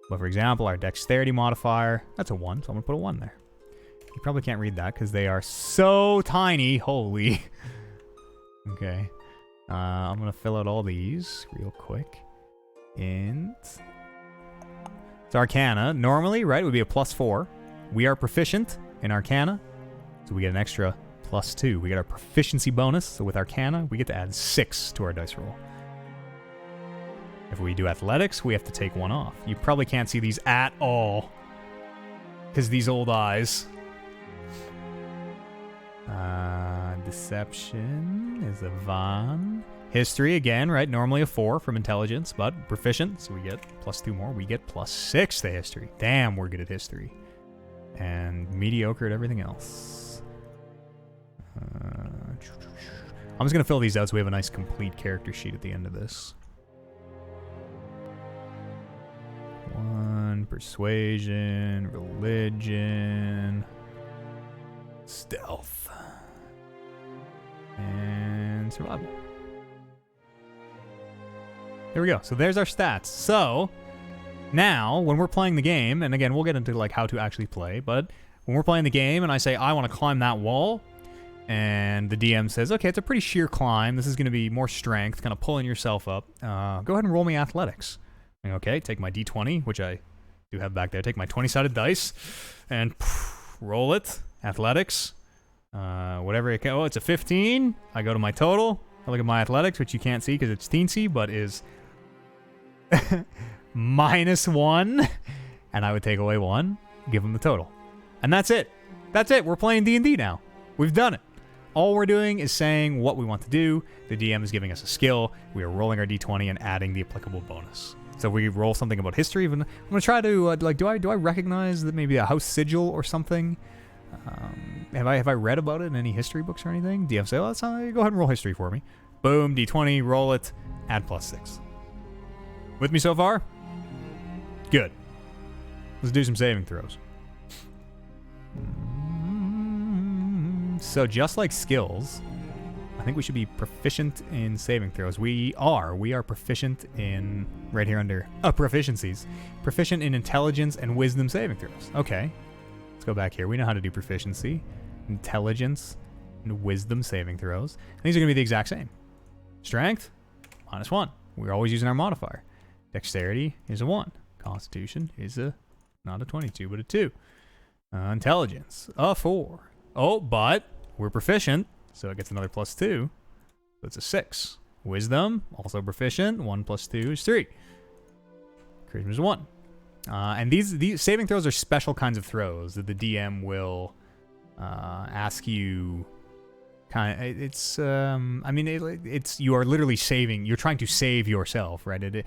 But for example, our Dexterity modifier, that's a 1, so I'm going to put a 1 there. You probably can't read that because they are so tiny. Holy. Okay. I'm going to fill out all these real quick. It's Arcana. Normally, right, it would be a +4. We are proficient in Arcana, so we get an extra +2. We get our proficiency bonus, so with Arcana, we get to add 6 to our dice roll. If we do Athletics, we have to take 1 off. You probably can't see these at all, because these old eyes. Deception is a Van. History, again, right? Normally a 4 from Intelligence, but proficient, so we get +2 more. We get +6 to History. Damn, we're good at History. And mediocre at everything else. I'm just going to fill these out so we have a nice complete character sheet at the end of this. 1, Persuasion, Religion, Stealth, and Survival. There we go. So there's our stats. So now, when we're playing the game, and again, we'll get into like how to actually play, but when we're playing the game and I say, I want to climb that wall, and the DM says, okay, it's a pretty sheer climb. This is going to be more strength, kind of pulling yourself up. Go ahead and roll me Athletics. Okay, take my D20, which I do have back there. Take my 20-sided dice and roll it. Athletics. Whatever it can. Oh, it's a 15. I go to my total. I look at my Athletics, which you can't see because it's teensy, but is -1, and I would take away 1, give them the total. And that's it. That's it. We're playing D&D now. We've done it. All we're doing is saying what we want to do. The DM is giving us a skill. We are rolling our D20 and adding the applicable bonus. So we roll something about history. I'm going to try to, do I recognize that maybe a house sigil or something? Have I read about it in any history books or anything? DM say, well, go ahead and roll history for me. Boom, D20, roll it, add +6. With me so far? Good. Let's do some saving throws. So just like skills, I think we should be proficient in saving throws. We are. We are proficient in, right here under proficiencies. Proficient in intelligence and wisdom saving throws. Okay. Let's go back here. We know how to do proficiency, intelligence, and wisdom saving throws. And these are going to be the exact same. Strength, -1. We're always using our modifier. Dexterity is a 1. Constitution is not a 22, but a 2. Intelligence, a 4. Oh, but we're proficient, so it gets another +2. So it's a 6. Wisdom, also proficient. 1 + 2 is 3. Charisma is 1. And these saving throws are special kinds of throws that the DM will ask you. It's you are literally saving. You're trying to save yourself, right?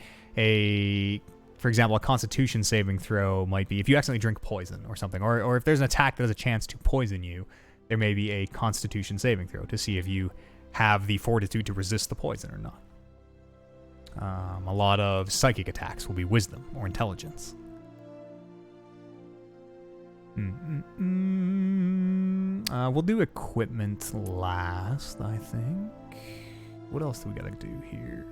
For example, a Constitution saving throw might be if you accidentally drink poison or something, or if there's an attack that has a chance to poison you, there may be a Constitution saving throw to see if you have the fortitude to resist the poison or not. A lot of psychic attacks will be wisdom or intelligence. We'll do equipment last, I think. What else do we gotta do here?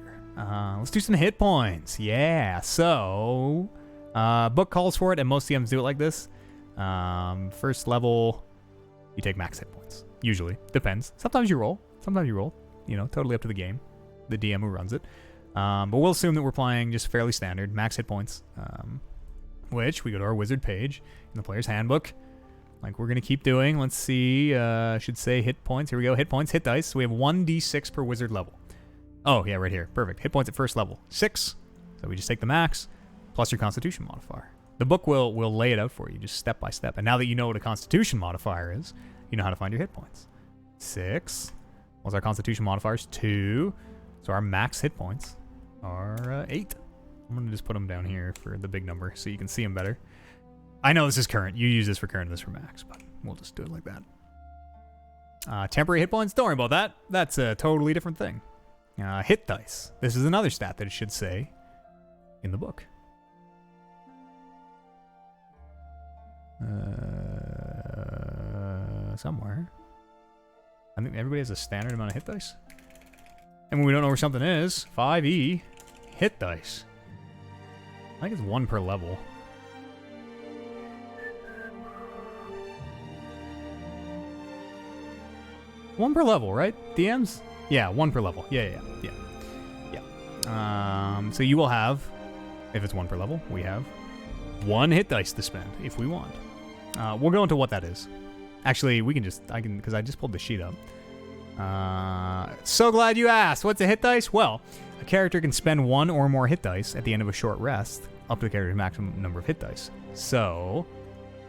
Let's do some hit points. Yeah, so book calls for it, and most DMs do it like this. First level, you take max hit points. Usually. Depends. Sometimes you roll. You know, totally up to the game. The DM who runs it. But we'll assume that we're playing just fairly standard. Max hit points. Which, we go to our wizard page in the player's handbook. Like we're going to keep doing. Let's see. Should say hit points. Here we go. Hit points. Hit dice. So we have 1d6 per wizard level. Oh, yeah, right here. Perfect. Hit points at first level. 6. So we just take the max plus your Constitution modifier. The book will lay it out for you just step by step. And now that you know what a Constitution modifier is, you know how to find your hit points. 6. What's our Constitution modifiers? 2. So our max hit points are 8. I'm going to just put them down here for the big number so you can see them better. I know this is current. You use this for current and this for max, but we'll just do it like that. Temporary hit points, don't worry about that. That's a totally different thing. Hit dice. This is another stat that it should say in the book. Somewhere. I think everybody has a standard amount of hit dice. And when we don't know where something is, 5e, hit dice. I think it's 1 per level. One per level, right? DMs? Yeah, 1 per level. Yeah. So you will have, if it's 1 per level, we have 1 hit dice to spend if we want. We'll go into what that is. Actually, because I just pulled the sheet up. So glad you asked. What's a hit dice? Well, a character can spend 1 or more hit dice at the end of a short rest, up to the character's maximum number of hit dice. So,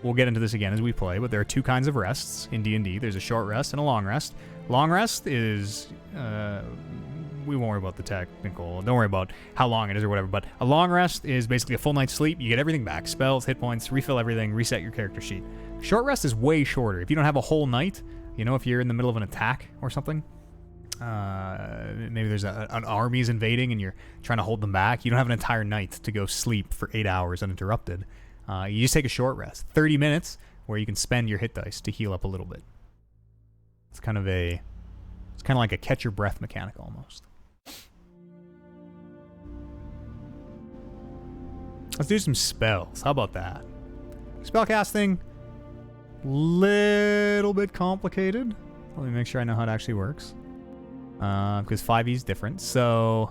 we'll get into this again as we play, but there are 2 kinds of rests in D&D. There's a short rest and a long rest. Long rest is, we won't worry about the technical, don't worry about how long it is or whatever, but a long rest is basically a full night's sleep. You get everything back, spells, hit points, refill everything, reset your character sheet. Short rest is way shorter. If you don't have a whole night, you know, if you're in the middle of an attack or something, maybe there's an army's invading and you're trying to hold them back, you don't have an entire night to go sleep for 8 hours uninterrupted. You just take a short rest, 30 minutes, where you can spend your hit dice to heal up a little bit. It's kind of like a catch your breath mechanic almost. Let's do some spells. How about that? Spellcasting, little bit complicated. Let me make sure I know how it actually works. Because 5e is different. So,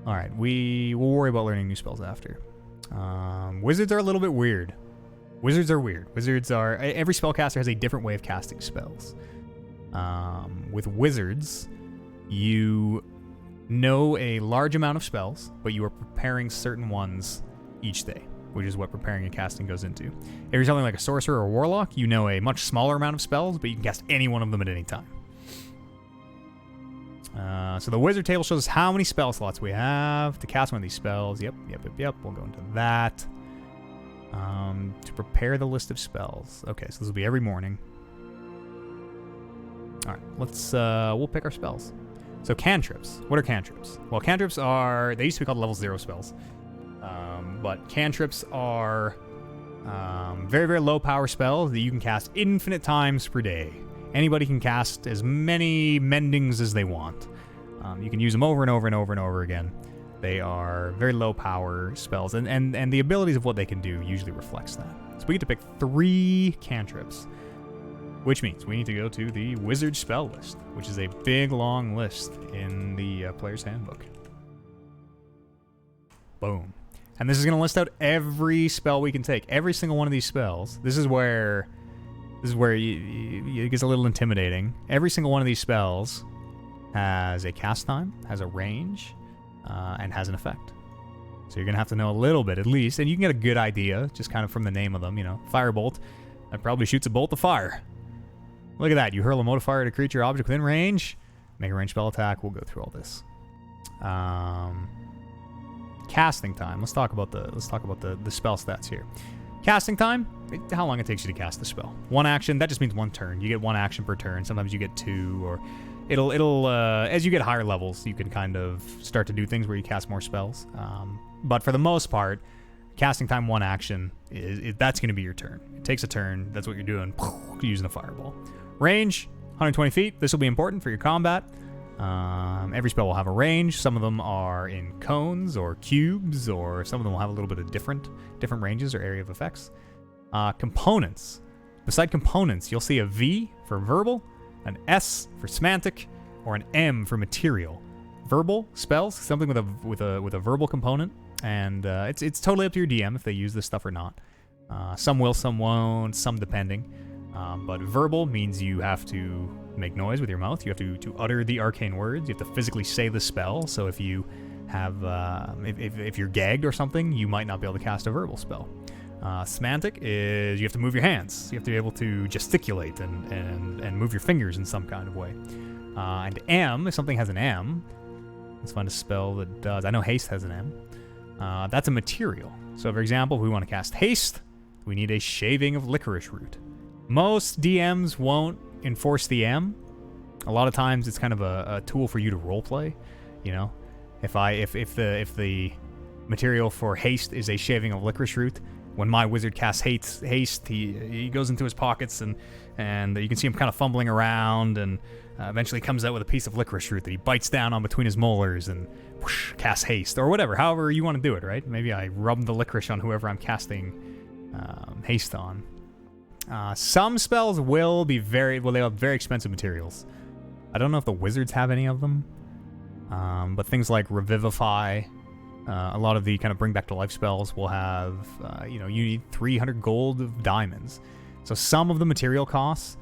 all right, we'll worry about learning new spells after. Wizards are a little bit weird. Wizards are weird. Every spellcaster has a different way of casting spells. With wizards, you know a large amount of spells, but you are preparing certain ones each day, which is what preparing and casting goes into. If you're something like a sorcerer or a warlock, you know a much smaller amount of spells, but you can cast any one of them at any time. So the wizard table shows us how many spell slots we have to cast one of these spells. Yep. We'll go into that. To prepare the list of spells. Okay, so this will be every morning. All right, we'll pick our spells. So cantrips. What are cantrips? Well, cantrips they used to be called level 0 spells. But cantrips are very, very low power spells that you can cast infinite times per day. Anybody can cast as many mendings as they want. You can use them over and over and over and over again. They are very low power spells, and the abilities of what they can do usually reflects that. So we get to pick 3 cantrips, which means we need to go to the Wizard spell list, which is a big, long list in the player's handbook. Boom. And this is going to list out every spell we can take. Every single one of these spells. This is where it gets a little intimidating. Every single one of these spells has a cast time, has a range, and has an effect. So you're going to have to know a little bit at least, and you can get a good idea just kind of from the name of them. You know, Firebolt, that probably shoots a bolt of fire. Look at that. You hurl a modifier at a creature or object within range, make a ranged spell attack. We'll go through all this. Casting time. Let's talk about the spell stats here. Casting time, how long it takes you to cast the spell. 1 action, that just means 1 turn. You get 1 action per turn. Sometimes you get 2, or it'll as you get higher levels, you can kind of start to do things where you cast more spells. But for the most part, casting time 1 action, that's going to be your turn. It takes a turn. That's what you're doing, using a fireball. Range, 120 feet. This will be important for your combat. Every spell will have a range. Some of them are in cones or cubes, or some of them will have a little bit of different ranges or area of effects. Components. Beside components, you'll see a V for verbal, an S for semantic, or an M for material. Verbal spells, something with a verbal component, and it's totally up to your DM if they use this stuff or not. Some will, some won't, some depending. But verbal means you have to make noise with your mouth. You have to utter the arcane words. You have to physically say the spell. So if you have, if you're gagged or something, you might not be able to cast a verbal spell. Semantic is you have to move your hands. You have to be able to gesticulate and move your fingers in some kind of way. And M, if something has an M, let's find a spell that does. I know haste has an M. That's a material. So for example, if we want to cast haste, we need a shaving of licorice root. Most DMs won't enforce the M. A lot of times it's kind of a tool for you to roleplay. You know, if the material for haste is a shaving of licorice root, when my wizard casts haste, he goes into his pockets and you can see him kind of fumbling around and eventually comes out with a piece of licorice root that he bites down on between his molars and whoosh, casts haste or whatever. However you want to do it, right? Maybe I rub the licorice on whoever I'm casting haste on. Some spells will be they have very expensive materials. I don't know if the wizards have any of them, but things like Revivify, a lot of the kind of bring back to life spells will have, you need 300 gold of diamonds. So some of the material costs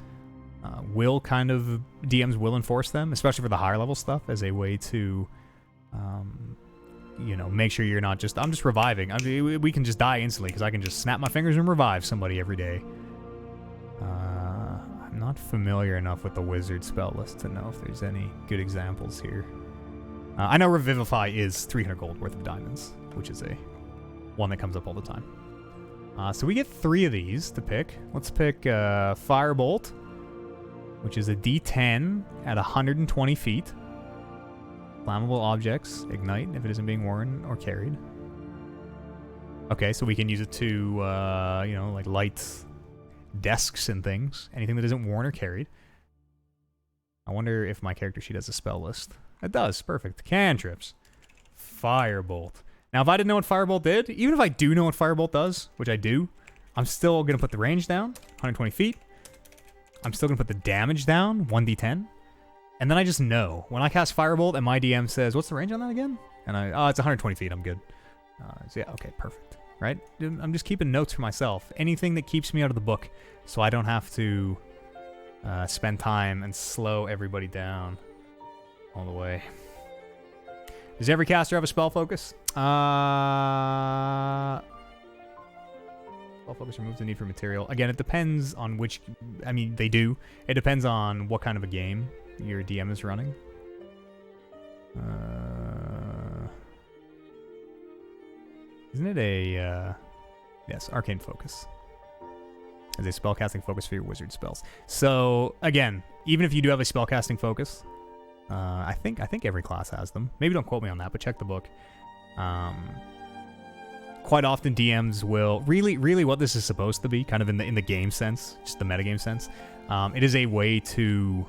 DMs will enforce them, especially for the higher level stuff, as a way to, make sure you're not just, I'm just reviving. I mean, we can just die instantly because I can just snap my fingers and revive somebody every day. I'm not familiar enough with the wizard spell list to know if there's any good examples here. I know Revivify is 300 gold worth of diamonds, which is one that comes up all the time. So we get 3 of these to pick. Let's pick Firebolt, which is a D10 at 120 feet. Flammable objects ignite if it isn't being worn or carried. Okay, so we can use it to, like light desks and things. Anything that isn't worn or carried. I wonder if my character sheet has a spell list. It does. Perfect. Cantrips. Firebolt. Now, if I didn't know what Firebolt did, even if I do know what Firebolt does, which I do, I'm still going to put the range down, 120 feet. I'm still going to put the damage down, 1d10. And then I just know. When I cast Firebolt and my DM says, what's the range on that again? And it's 120 feet. I'm good. So yeah, okay, perfect. Right? I'm just keeping notes for myself. Anything that keeps me out of the book so I don't have to spend time and slow everybody down all the way. Does every caster have a spell focus? Spell focus removes the need for material. Again, it depends on which... I mean, they do. It depends on what kind of a game your DM is running. Isn't it a... yes, Arcane Focus. As a spellcasting focus for your wizard spells. So, again, even if you do have a spellcasting focus... I think every class has them. Maybe don't quote me on that, but check the book. quite often DMs will really what this is supposed to be, kind of in the game sense, just the metagame sense. It is a way to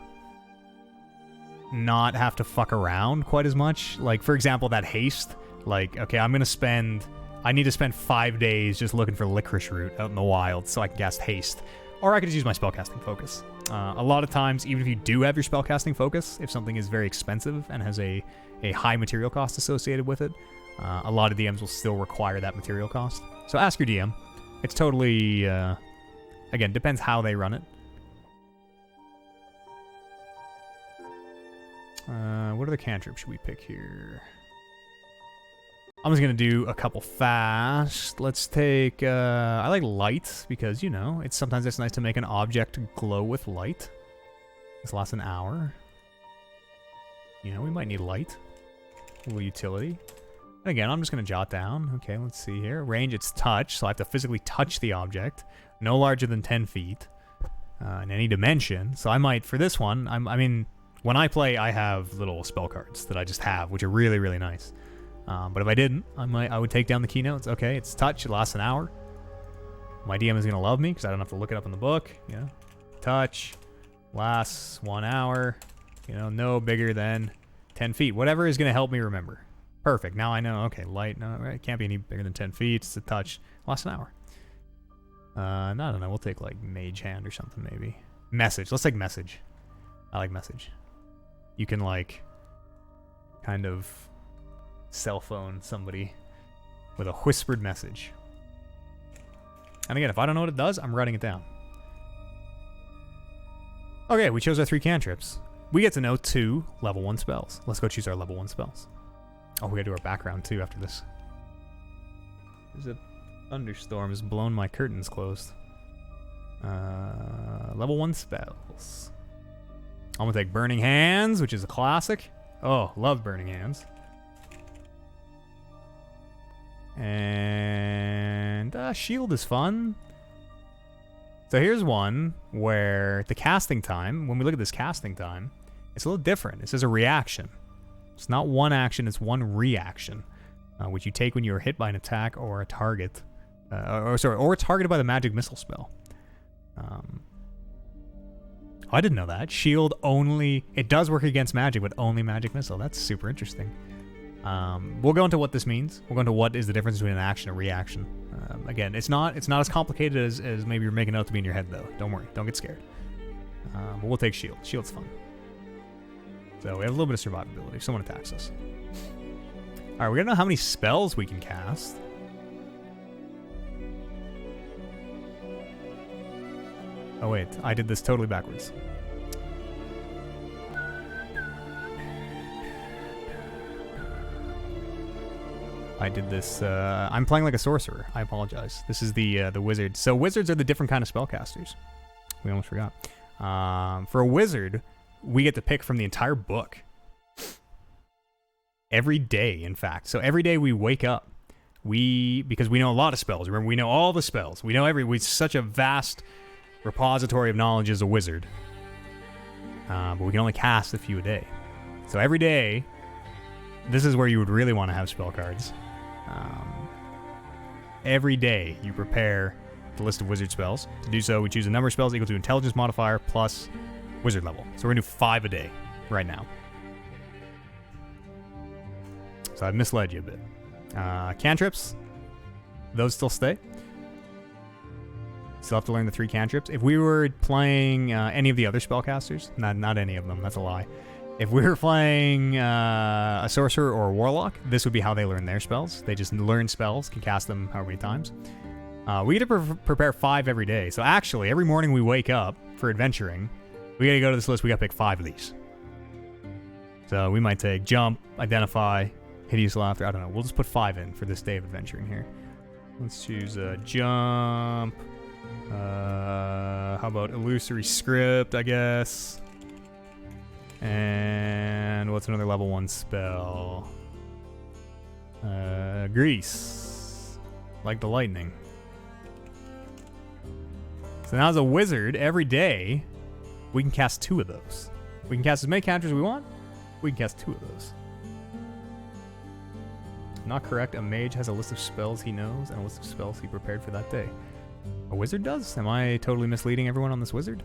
not have to fuck around quite as much. Like, for example, that haste. Like, okay, I need to spend 5 days just looking for licorice root out in the wild so I can cast haste. Or I could just use my spellcasting focus. A lot of times, even if you do have your spellcasting focus, if something is very expensive and has a high material cost associated with it, a lot of DMs will still require that material cost. So ask your DM. It's totally, again, depends how they run it. What other cantrip should we pick here? I'm just going to do a couple fast. Let's take, I like light because, you know, sometimes it's nice to make an object glow with light. This lasts an hour. You know, we might need light. A little utility. And again, I'm just going to jot down. Okay, let's see here. Range, it's touch, so I have to physically touch the object. No larger than 10 feet. In any dimension. So I might, for this one, I mean, when I play, I have little spell cards that I just have, which are really, really nice. But if I didn't, I would take down the keynotes. Okay, it's touch. It lasts an hour. My DM is going to love me because I don't have to look it up in the book. You know, touch lasts 1 hour. You know, no bigger than 10 feet. Whatever is going to help me remember. Perfect. Now I know. Okay, light. No, right, it can't be any bigger than 10 feet. It's a touch. Lasts an hour. I don't know. We'll take like Mage Hand or something maybe. Message. Let's take Message. I like Message. You can like kind of cell phone somebody with a whispered message. And again, if I don't know what it does, I'm writing it down. Okay, we chose our 3 cantrips. We get to know 2 level 1 spells. Let's go choose our level 1 spells. Oh, we gotta do our background too after this. There's a thunderstorm has blown my curtains closed. Level 1 spells. I'm gonna take Burning Hands, which is a classic. Oh, love Burning Hands. And Shield is fun. So here's one where the casting time, when we look at this casting time, it's a little different. It says a reaction. It's not one action, it's one reaction, which you take when you are hit by an attack or a target, or targeted by the magic missile spell. I didn't know that. Shield only, it does work against magic, but only magic missile. That's super interesting. We'll go into what this means. We'll go into what is the difference between an action and a reaction. Again, it's not as complicated as maybe you're making it out to be in your head, though. Don't worry. Don't get scared. But we'll take Shield. Shield's fun. So we have a little bit of survivability if someone attacks us. Alright, we're gonna know how many spells we can cast. Oh wait, I did this totally backwards. I did this, I'm playing like a sorcerer. I apologize. This is the wizard. So wizards are the different kind of spellcasters. We almost forgot. For a wizard, we get to pick from the entire book. Every day, in fact. So every day we wake up, because we know a lot of spells. Remember, we know all the spells. We know we're such a vast repository of knowledge as a wizard. But we can only cast a few a day. So every day, this is where you would really want to have spell cards. Every day you prepare the list of wizard spells. To do so, we choose a number of spells equal to intelligence modifier plus wizard level. So we're going to do 5 a day right now. So I've misled you a bit. Cantrips, those still stay. Still have to learn the 3 cantrips. If we were playing any of the other spellcasters, not any of them, that's a lie. If we were playing a sorcerer or a warlock, this would be how they learn their spells. They just learn spells, can cast them however many times. We get to prepare 5 every day. So actually, every morning we wake up for adventuring, we got to go to this list, we got to pick 5 of these. So we might take Jump, Identify, Hideous Laughter, I don't know. We'll just put 5 in for this day of adventuring here. Let's choose Jump. How about Illusory Script, I guess. And what's another level 1 spell? Grease. Like the lightning. So now as a wizard, every day, we can cast 2 of those. We can cast as many cantrips as we want. We can cast 2 of those. Not correct. A mage has a list of spells he knows and a list of spells he prepared for that day. A wizard does? Am I totally misleading everyone on this wizard?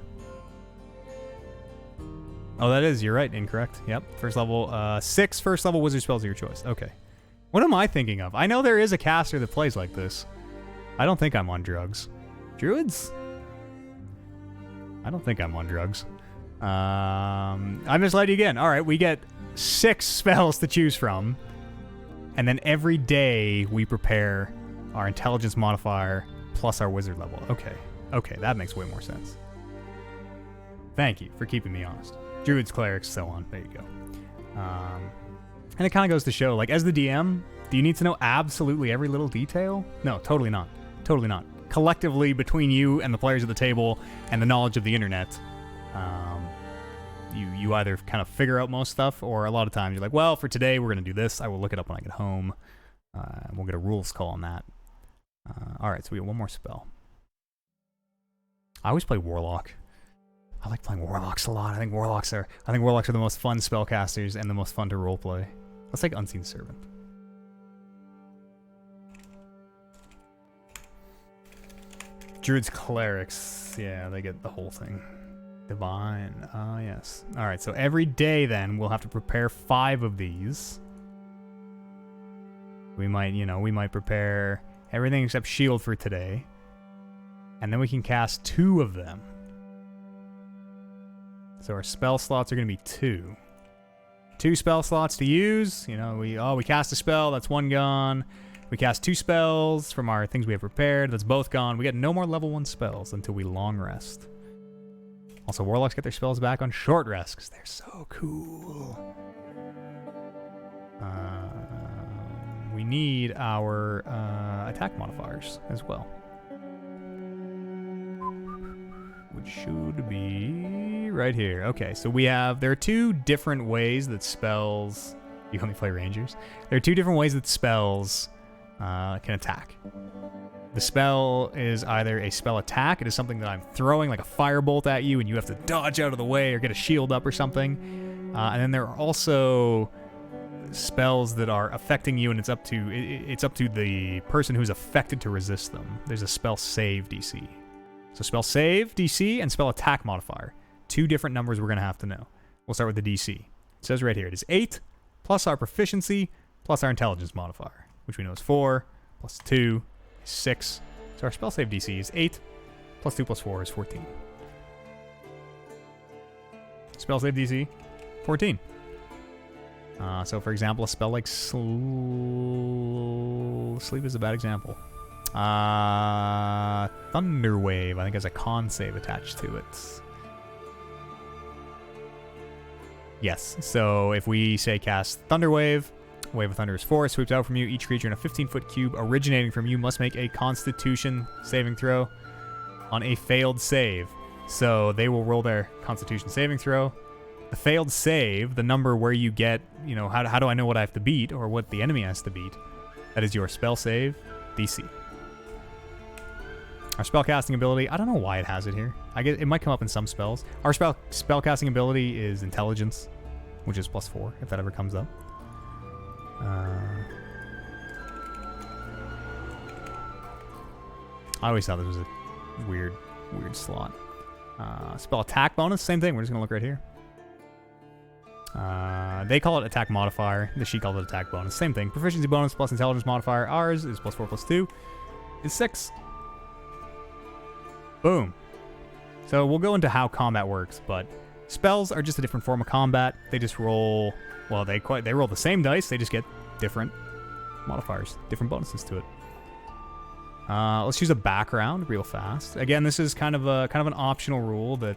Oh, that is. You're right. Incorrect. Yep. First level. 6 first level wizard spells of your choice. Okay. What am I thinking of? I know there is a caster that plays like this. I don't think I'm on drugs. Druids? I don't think I'm on drugs. I misled you again. All right, we get 6 spells to choose from. And then every day we prepare our intelligence modifier plus our wizard level. Okay. Okay, that makes way more sense. Thank you for keeping me honest. Druids, clerics, so on. There you go. And it kind of goes to show, like, as the DM, do you need to know absolutely every little detail? No, totally not. Totally not. Collectively, between you and the players at the table and the knowledge of the internet, you either kind of figure out most stuff, or a lot of times you're like, well, for today we're going to do this. I will look it up when I get home. We'll get a rules call on that. All right, so we have one more spell. I always play Warlock. I like playing Warlocks a lot. I think Warlocks are the most fun spellcasters and the most fun to roleplay. Let's take Unseen Servant. Druids, clerics. Yeah, they get the whole thing. Divine. Ah, yes. All right, so every day then we'll have to prepare 5 of these. We might prepare everything except shield for today. And then we can cast 2 of them. So our spell slots are going to be 2. 2 spell slots to use. You know, we cast a spell, that's 1 gone. We cast 2 spells from our things we have prepared, that's both gone. We get no more level 1 spells until we long rest. Also, Warlocks get their spells back on short rest, because they're so cool. We need our attack modifiers as well. Which should be right here. Okay, so there are 2 different ways that spells... You only play Rangers? There are 2 different ways that spells can attack. The spell is either a spell attack. It is something that I'm throwing like a firebolt at you and you have to dodge out of the way or get a shield up or something. And then there are also spells that are affecting you and it's up to the person who's affected to resist them. There's a spell save DC. So spell save DC and spell attack modifier. 2 different numbers we're going to have to know. We'll start with the DC. It says right here, it is 8 plus our proficiency plus our intelligence modifier, which we know is 4 plus 2 is 6. So our spell save DC is 8 plus 2 plus 4 is 14. Spell save DC, 14. So for example, a spell like Sleep is a bad example. Thunder Wave, I think, has a con save attached to it. Yes, so if we say cast Thunder Wave, Wave of Thunder is 4, sweeps out from you. Each creature in a 15-foot cube originating from you must make a Constitution saving throw on a failed save. So they will roll their Constitution saving throw. The failed save, the number where you get, how do I know what I have to beat or what the enemy has to beat? That is your spell save DC. Our spellcasting ability, I don't know why it has it here. I guess it might come up in some spells. Our spellcasting ability is Intelligence, which is +4, if that ever comes up. I always thought this was a weird slot. Spell attack bonus, same thing. We're just going to look right here. They call it attack modifier. She called it attack bonus. Same thing. Proficiency bonus plus intelligence modifier. Ours is +4 plus 2 is 6. Boom. So we'll go into how combat works, but spells are just a different form of combat. They just roll, well, they roll the same dice, they just get different modifiers, different bonuses to it. Let's choose a background real fast. Again, this is kind of an optional rule that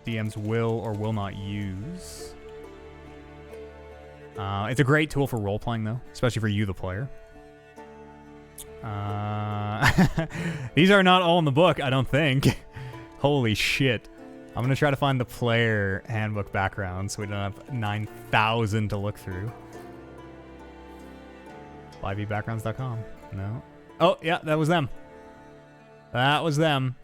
DMs will or will not use. It's a great tool for role-playing, though, especially for you, the player. These are not all in the book, I don't think. Holy shit. I'm going to try to find the player handbook background so we don't have 9,000 to look through. 5ebackgrounds.com. No. Oh, yeah, that was them. That was them.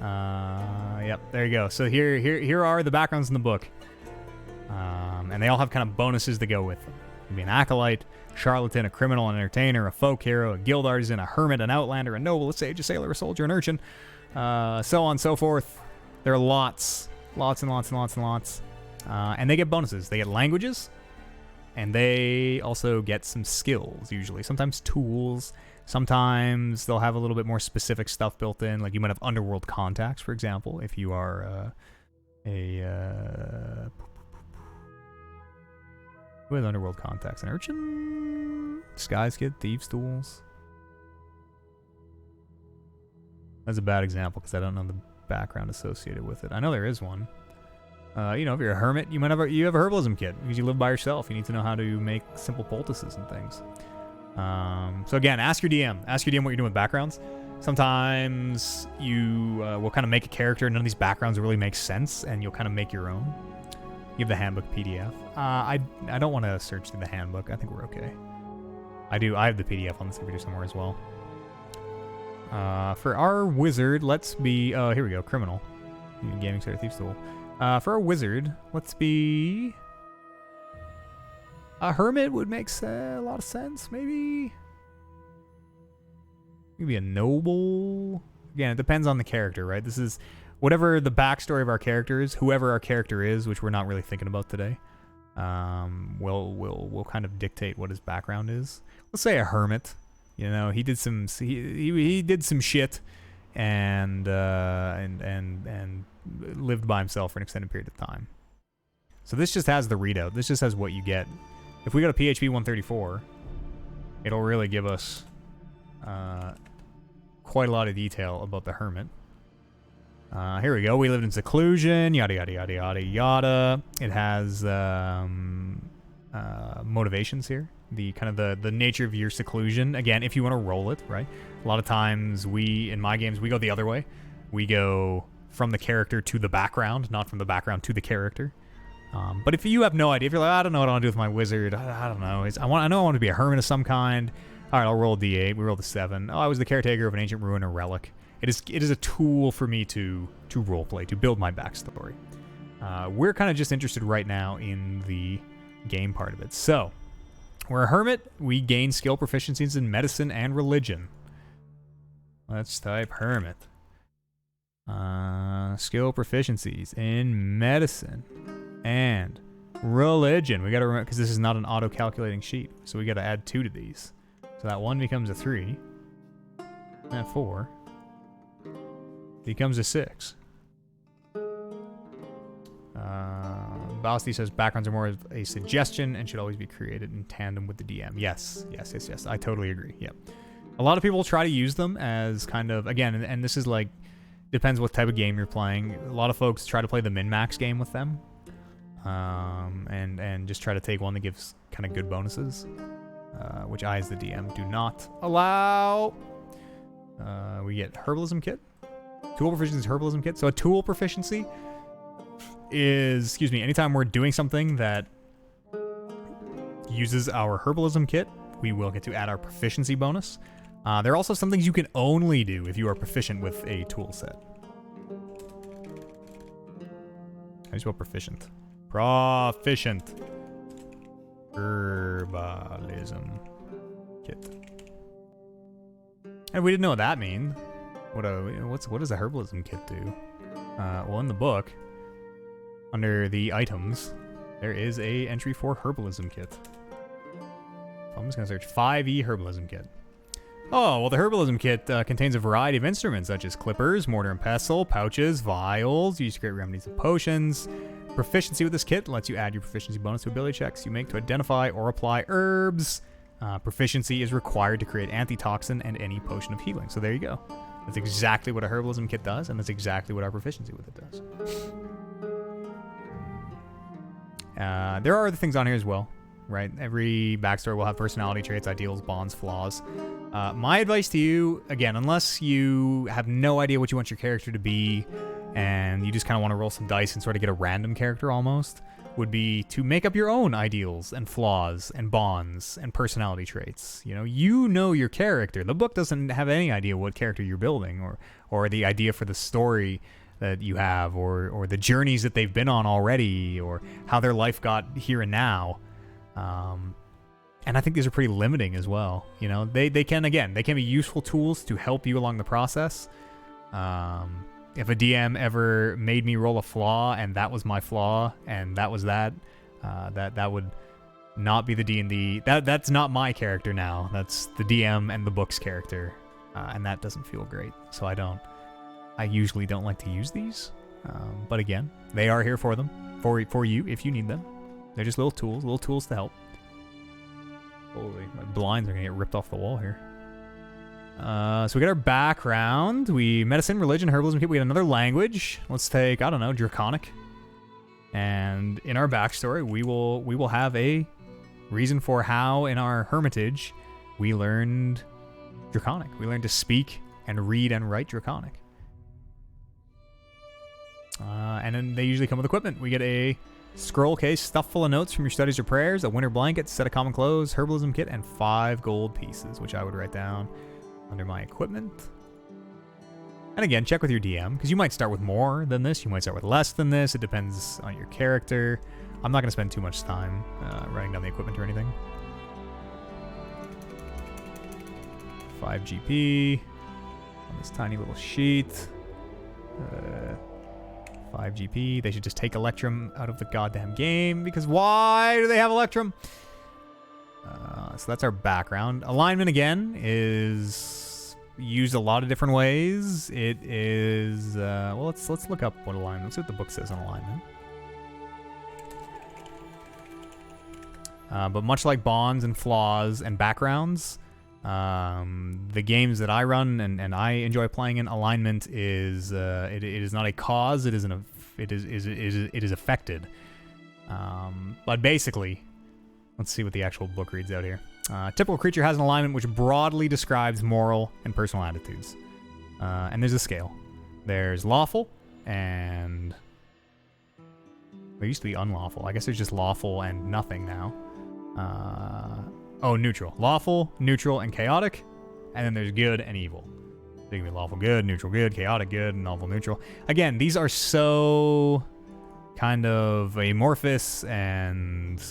Yep, there you go. So here are the backgrounds in the book. And they all have kind of bonuses to go with them. can be an acolyte, charlatan, a criminal, an entertainer, a folk hero, a guild artisan, a hermit, an outlander, a noble, a sage, a sailor, a soldier, an urchin, so on and so forth. There are lots and lots and lots and lots. And they get bonuses. They get languages, and they also get some skills, usually. Sometimes tools. Sometimes they'll have a little bit more specific stuff built in. Like you might have underworld contacts, for example, if you are who has underworld contacts? An urchin? Disguise kit? Thieves' tools? That's a bad example because I don't know the background associated with it. I know there is one. You know, if you're a hermit, you have a herbalism kit because you live by yourself. You need to know how to make simple poultices and things. So again, ask your DM. Ask your DM what you're doing with backgrounds. Sometimes you will kind of make a character, and none of these backgrounds really make sense, and you'll kind of make your own. You have the handbook PDF. I don't want to search through the handbook. I think we're okay. I have the PDF on this computer somewhere as well. For our wizard, let's be... here we go. Criminal. Gaming Starter Thief's Tool. For our wizard, let's be... A hermit would make a lot of sense, maybe. Maybe a noble. Again, it depends on the character, right? This is whatever the backstory of our character is, whoever our character is, which we're not really thinking about today. Will kind of dictate what his background is. Let's say a hermit. You know, he did some he did some shit, and lived by himself for an extended period of time. So this just has the readout. This just has what you get. If we go to PHP 134, it'll really give us quite a lot of detail about the hermit. Here we go. We lived in seclusion, yada, yada, yada, yada, yada. It has motivations here. The kind of the nature of your seclusion. Again, if you want to roll it, right? A lot of times in my games, we go the other way. We go from the character to the background, not from the background to the character. But if you have no idea, if you're like, I don't know what I want to do with my wizard, I don't know. I know I want to be a hermit of some kind. All right, I'll roll a d8. We rolled a 7. Oh, I was the caretaker of an ancient ruin or relic. It is a tool for me to roleplay, to build my backstory. We're kind of just interested right now in the game part of it. So, we're a hermit. We gain skill proficiencies in medicine and religion. Let's type hermit. Skill proficiencies in medicine and religion. We got to remember, because this is not an auto-calculating sheet, so we got to add 2 to these. So that 1 becomes a 3. That 4 becomes a 6. Basti says backgrounds are more of a suggestion and should always be created in tandem with the DM. Yes. I totally agree. Yep. A lot of people try to use them as kind of, again, and this is like, depends what type of game you're playing. A lot of folks try to play the min-max game with them. And just try to take one that gives kind of good bonuses. Which I, as the DM, do not allow. We get Herbalism Kit. Tool proficiency is Herbalism Kit. So a tool proficiency is, anytime we're doing something that uses our Herbalism Kit, we will get to add our proficiency bonus. There are also some things you can only do if you are proficient with a tool set. How do you spell proficient? Proficient. Herbalism Kit. And we didn't know what that means. What does a Herbalism Kit do? Well, in the book, under the items, there is a entry for Herbalism Kit. I'm just gonna search 5e Herbalism Kit. Oh, well, the Herbalism Kit contains a variety of instruments such as clippers, mortar and pestle, pouches, vials, used to create remedies and potions. Proficiency with this kit lets you add your proficiency bonus to ability checks you make to identify or apply herbs. Proficiency is required to create antitoxin and any potion of healing. So there you go. That's exactly what a Herbalism Kit does, and that's exactly what our proficiency with it does. There are other things on here as well, right? Every backstory will have personality traits, ideals, bonds, flaws. My advice to you, again, unless you have no idea what you want your character to be, and you just kind of want to roll some dice and sort of get a random character almost, would be to make up your own ideals and flaws and bonds and personality traits. You know your character. The book doesn't have any idea what character you're building or the idea for the story that you have or the journeys that they've been on already or how their life got here and now. And I think these are pretty limiting as well. You know, they can be useful tools to help you along the process. If a DM ever made me roll a flaw and that was my flaw and that was that would not be the D&D. That's not my character now. That's the DM and the book's character, and that doesn't feel great. So I usually don't like to use these. But again, they are here for you if you need them. They're just little tools to help. Holy, my blinds are gonna get ripped off the wall here. So we got our background. We medicine, religion, herbalism kit. We got another language. Let's take, I don't know, Draconic. And in our backstory, we will have a reason for how in our hermitage we learned Draconic. We learned to speak and read and write Draconic. And then they usually come with equipment. We get a scroll case stuffed full of notes from your studies or prayers, a winter blanket, set of common clothes, herbalism kit, and 5 gold pieces, which I would write down under my equipment. And again, check with your DM, because you might start with more than this, you might start with less than this. It depends on your character. I'm not going to spend too much time writing down the equipment or anything. 5 GP on this tiny little sheet. 5 GP. They should just take Electrum out of the goddamn game, because why do they have Electrum? So that's our background. Alignment, again, is used a lot of different ways. It is, well, let's look up what alignment, let's see what the book says on alignment. But much like bonds and flaws and backgrounds, the games that I run and I enjoy playing in, alignment is it is not a cause. It is it is affected. But basically, let's see what the actual book reads out here. Typical creature has an alignment which broadly describes moral and personal attitudes. And there's a scale. There's lawful and there used to be unlawful. I guess there's just lawful and nothing now. Neutral. Lawful, neutral, and chaotic. And then there's good and evil. They can be lawful good, neutral good, chaotic good, and lawful neutral. Again, these are so kind of amorphous and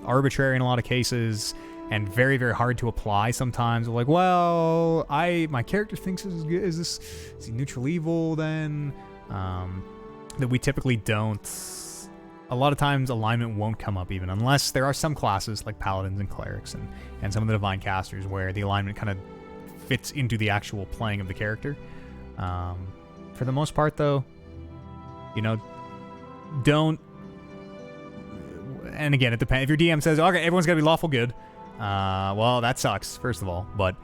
arbitrary in a lot of cases, and very, very hard to apply sometimes. We're like, well, my character thinks this is good. Is he neutral evil then? That we typically don't. A lot of times alignment won't come up even, unless there are some classes like paladins and clerics and some of the divine casters where the alignment kind of fits into the actual playing of the character. For the most part, though, you know, don't. And again, it depends. If your DM says, okay, everyone's got to be lawful good, well, that sucks, first of all. But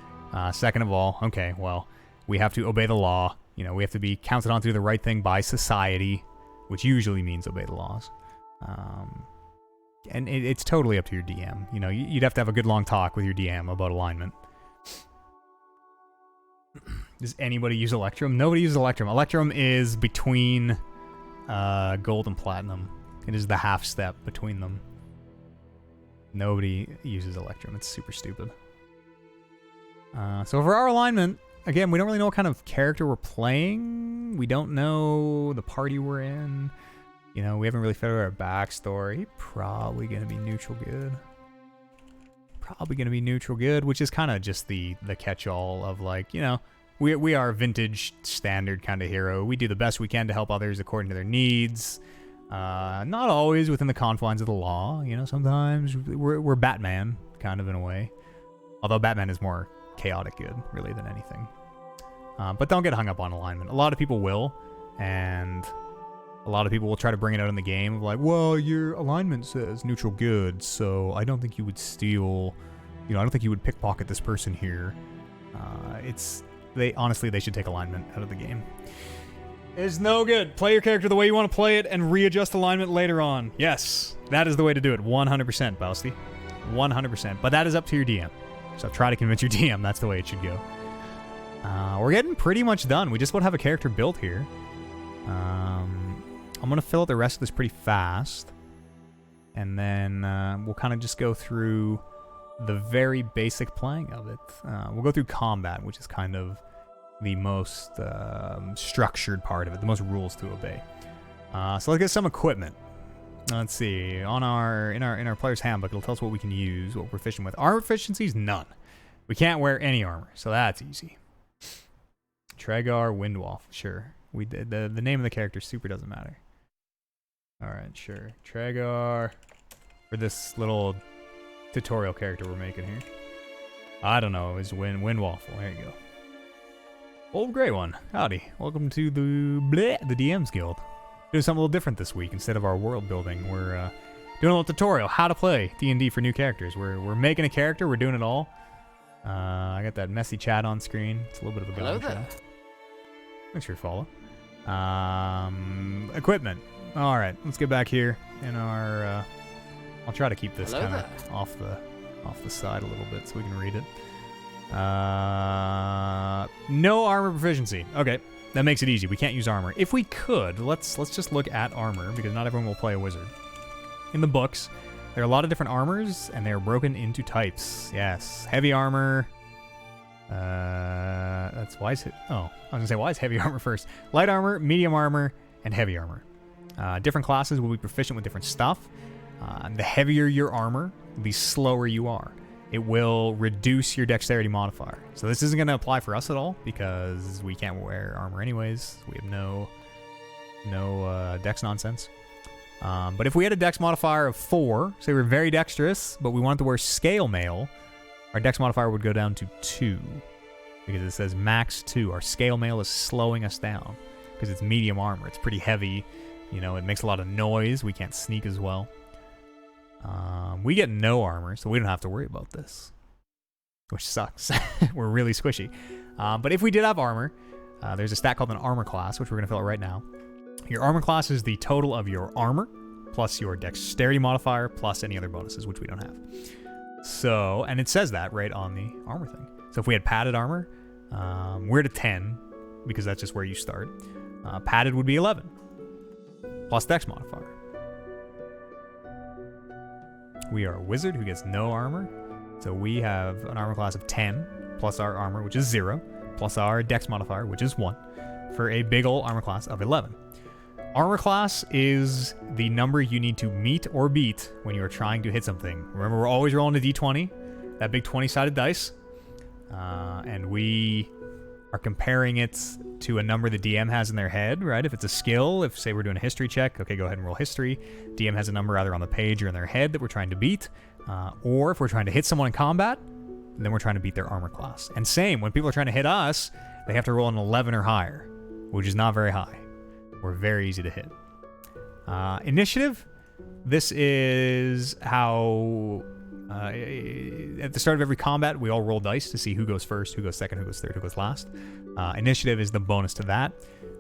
second of all, okay, well, we have to obey the law. You know, we have to be counted on to do the right thing by society, which usually means obey the laws. And it's totally up to your DM. You know, you'd have to have a good long talk with your DM about alignment. Does anybody use Electrum? Nobody uses Electrum. Electrum is between gold and platinum. It is the half step between them. Nobody uses Electrum. It's super stupid. So for our alignment, again, we don't really know what kind of character we're playing. We don't know the party we're in. You know, we haven't really figured out our backstory. Probably going to be neutral good. Probably going to be neutral good, which is kind of just the catch-all of, like, you know, we are a vintage standard kind of hero. We do the best we can to help others according to their needs. Not always within the confines of the law. You know, sometimes we're Batman, kind of in a way. Although Batman is more chaotic good, really, than anything. But don't get hung up on alignment. A lot of people will, and a lot of people will try to bring it out in the game of like, well, your alignment says neutral good, so I don't think you would steal, you know, I don't think you would pickpocket this person here. Honestly, they should take alignment out of the game. It's no good. Play your character the way you want to play it and readjust alignment later on. Yes, that is the way to do it. 100%, Bousty. 100%. But that is up to your DM. So try to convince your DM that's the way it should go. We're getting pretty much done. We just want to have a character built here. I'm going to fill out the rest of this pretty fast. And then we'll kind of just go through the very basic playing of it. We'll go through combat, which is kind of the most structured part of it, the most rules to obey. So let's get some equipment. Let's see. In our player's handbook, it'll tell us what we can use, what we're proficient with. Armor proficiencies, none. We can't wear any armor, so that's easy. Tregar Windwolf, sure. We did the name of the character super doesn't matter. All right, sure. Tregar for this little tutorial character we're making here. I don't know. It's Windwaffle. There you go. Old Grey One. Howdy. Welcome to the DM's Guild. Doing something a little different this week. Instead of our world building, we're doing a little tutorial. How to play D&D for new characters. We're making a character. We're doing it all. I got that messy chat on screen. It's a little bit of a Hello there. Thanks for your follow. Equipment. All right, let's get back here in our. I'll try to keep this kind of off the side a little bit so we can read it. No armor proficiency. Okay, that makes it easy. We can't use armor. If we could, let's just look at armor because not everyone will play a wizard. In the books, there are a lot of different armors and they are broken into types. Yes, heavy armor. That's why is it? Oh, I was gonna say why is heavy armor first? Light armor, medium armor, and heavy armor. Different classes will be proficient with different stuff. The heavier your armor, the slower you are. It will reduce your dexterity modifier. So this isn't going to apply for us at all because we can't wear armor anyways. We have no dex nonsense. But if we had a dex modifier of 4, say we're very dexterous, but we wanted to wear scale mail, our dex modifier would go down to 2 because it says max 2. Our scale mail is slowing us down because it's medium armor. It's pretty heavy. You know, it makes a lot of noise. We can't sneak as well. We get no armor, so we don't have to worry about this, which sucks. We're really squishy. But if we did have armor, there's a stat called an armor class, which we're going to fill out right now. Your armor class is the total of your armor plus your dexterity modifier plus any other bonuses, which we don't have. So, and it says that right on the armor thing. So if we had padded armor, we're at a 10 because that's just where you start. Padded would be 11 plus dex modifier. We are a wizard who gets no armor. So we have an armor class of 10 plus our armor, which is 0, plus our dex modifier, which is 1, for a big ol' armor class of 11. Armor class is the number you need to meet or beat when you are trying to hit something. Remember, we're always rolling a d20, that big 20-sided dice, and we are comparing it to a number the DM has in their head, right? If it's a skill, if say we're doing a history check, okay, go ahead and roll history. DM has a number either on the page or in their head that we're trying to beat, or if we're trying to hit someone in combat, then we're trying to beat their armor class. And same, when people are trying to hit us, they have to roll an 11 or higher, which is not very high. We're very easy to hit. Initiative, this is how at the start of every combat, we all roll dice to see who goes first, who goes second, who goes third, who goes last. Initiative is the bonus to that,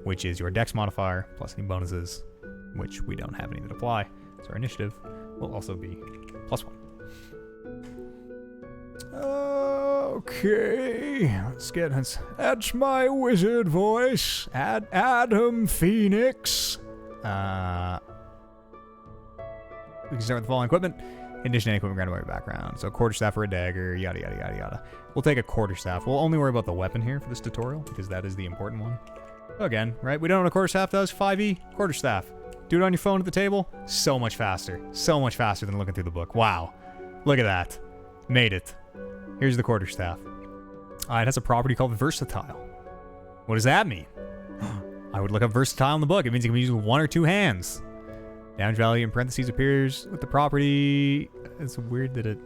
which is your dex modifier plus any bonuses, which we don't have any that apply. So our initiative will also be +1. Okay, that's my wizard voice. Adam Phoenix. We can start with the following equipment. In addition to any equipment granted by your background. So quarterstaff or a dagger, yada, yada, yada, yada. We'll take a quarterstaff. We'll only worry about the weapon here for this tutorial because that is the important one. Again, right? We don't know what a quarterstaff does. 5e, quarterstaff. Do it on your phone at the table. So much faster. So much faster than looking through the book. Wow. Look at that. Made it. Here's the quarterstaff. It has a property called versatile. What does that mean? I would look up versatile in the book. It means it can be used with 1 or 2 hands. Damage value in parentheses appears with the property. It's weird that it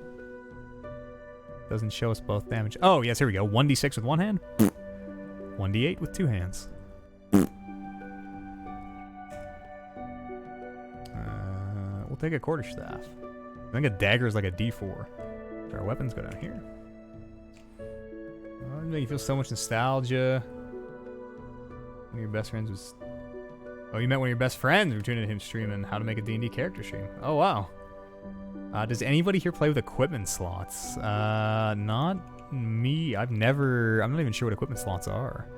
doesn't show us both damage. Oh, yes, here we go. 1d6 with 1 hand. 1d8 with 2 hands. We'll take a quarterstaff. I think a dagger is like a d4. So our weapons go down here. Oh, it makes you feel so much nostalgia. One of your best friends was... Oh, you met one of your best friends. We're tuning in him streaming how to make a D&D character stream. Oh, wow. Does anybody here play with equipment slots? Not me. I'm not even sure what equipment slots are.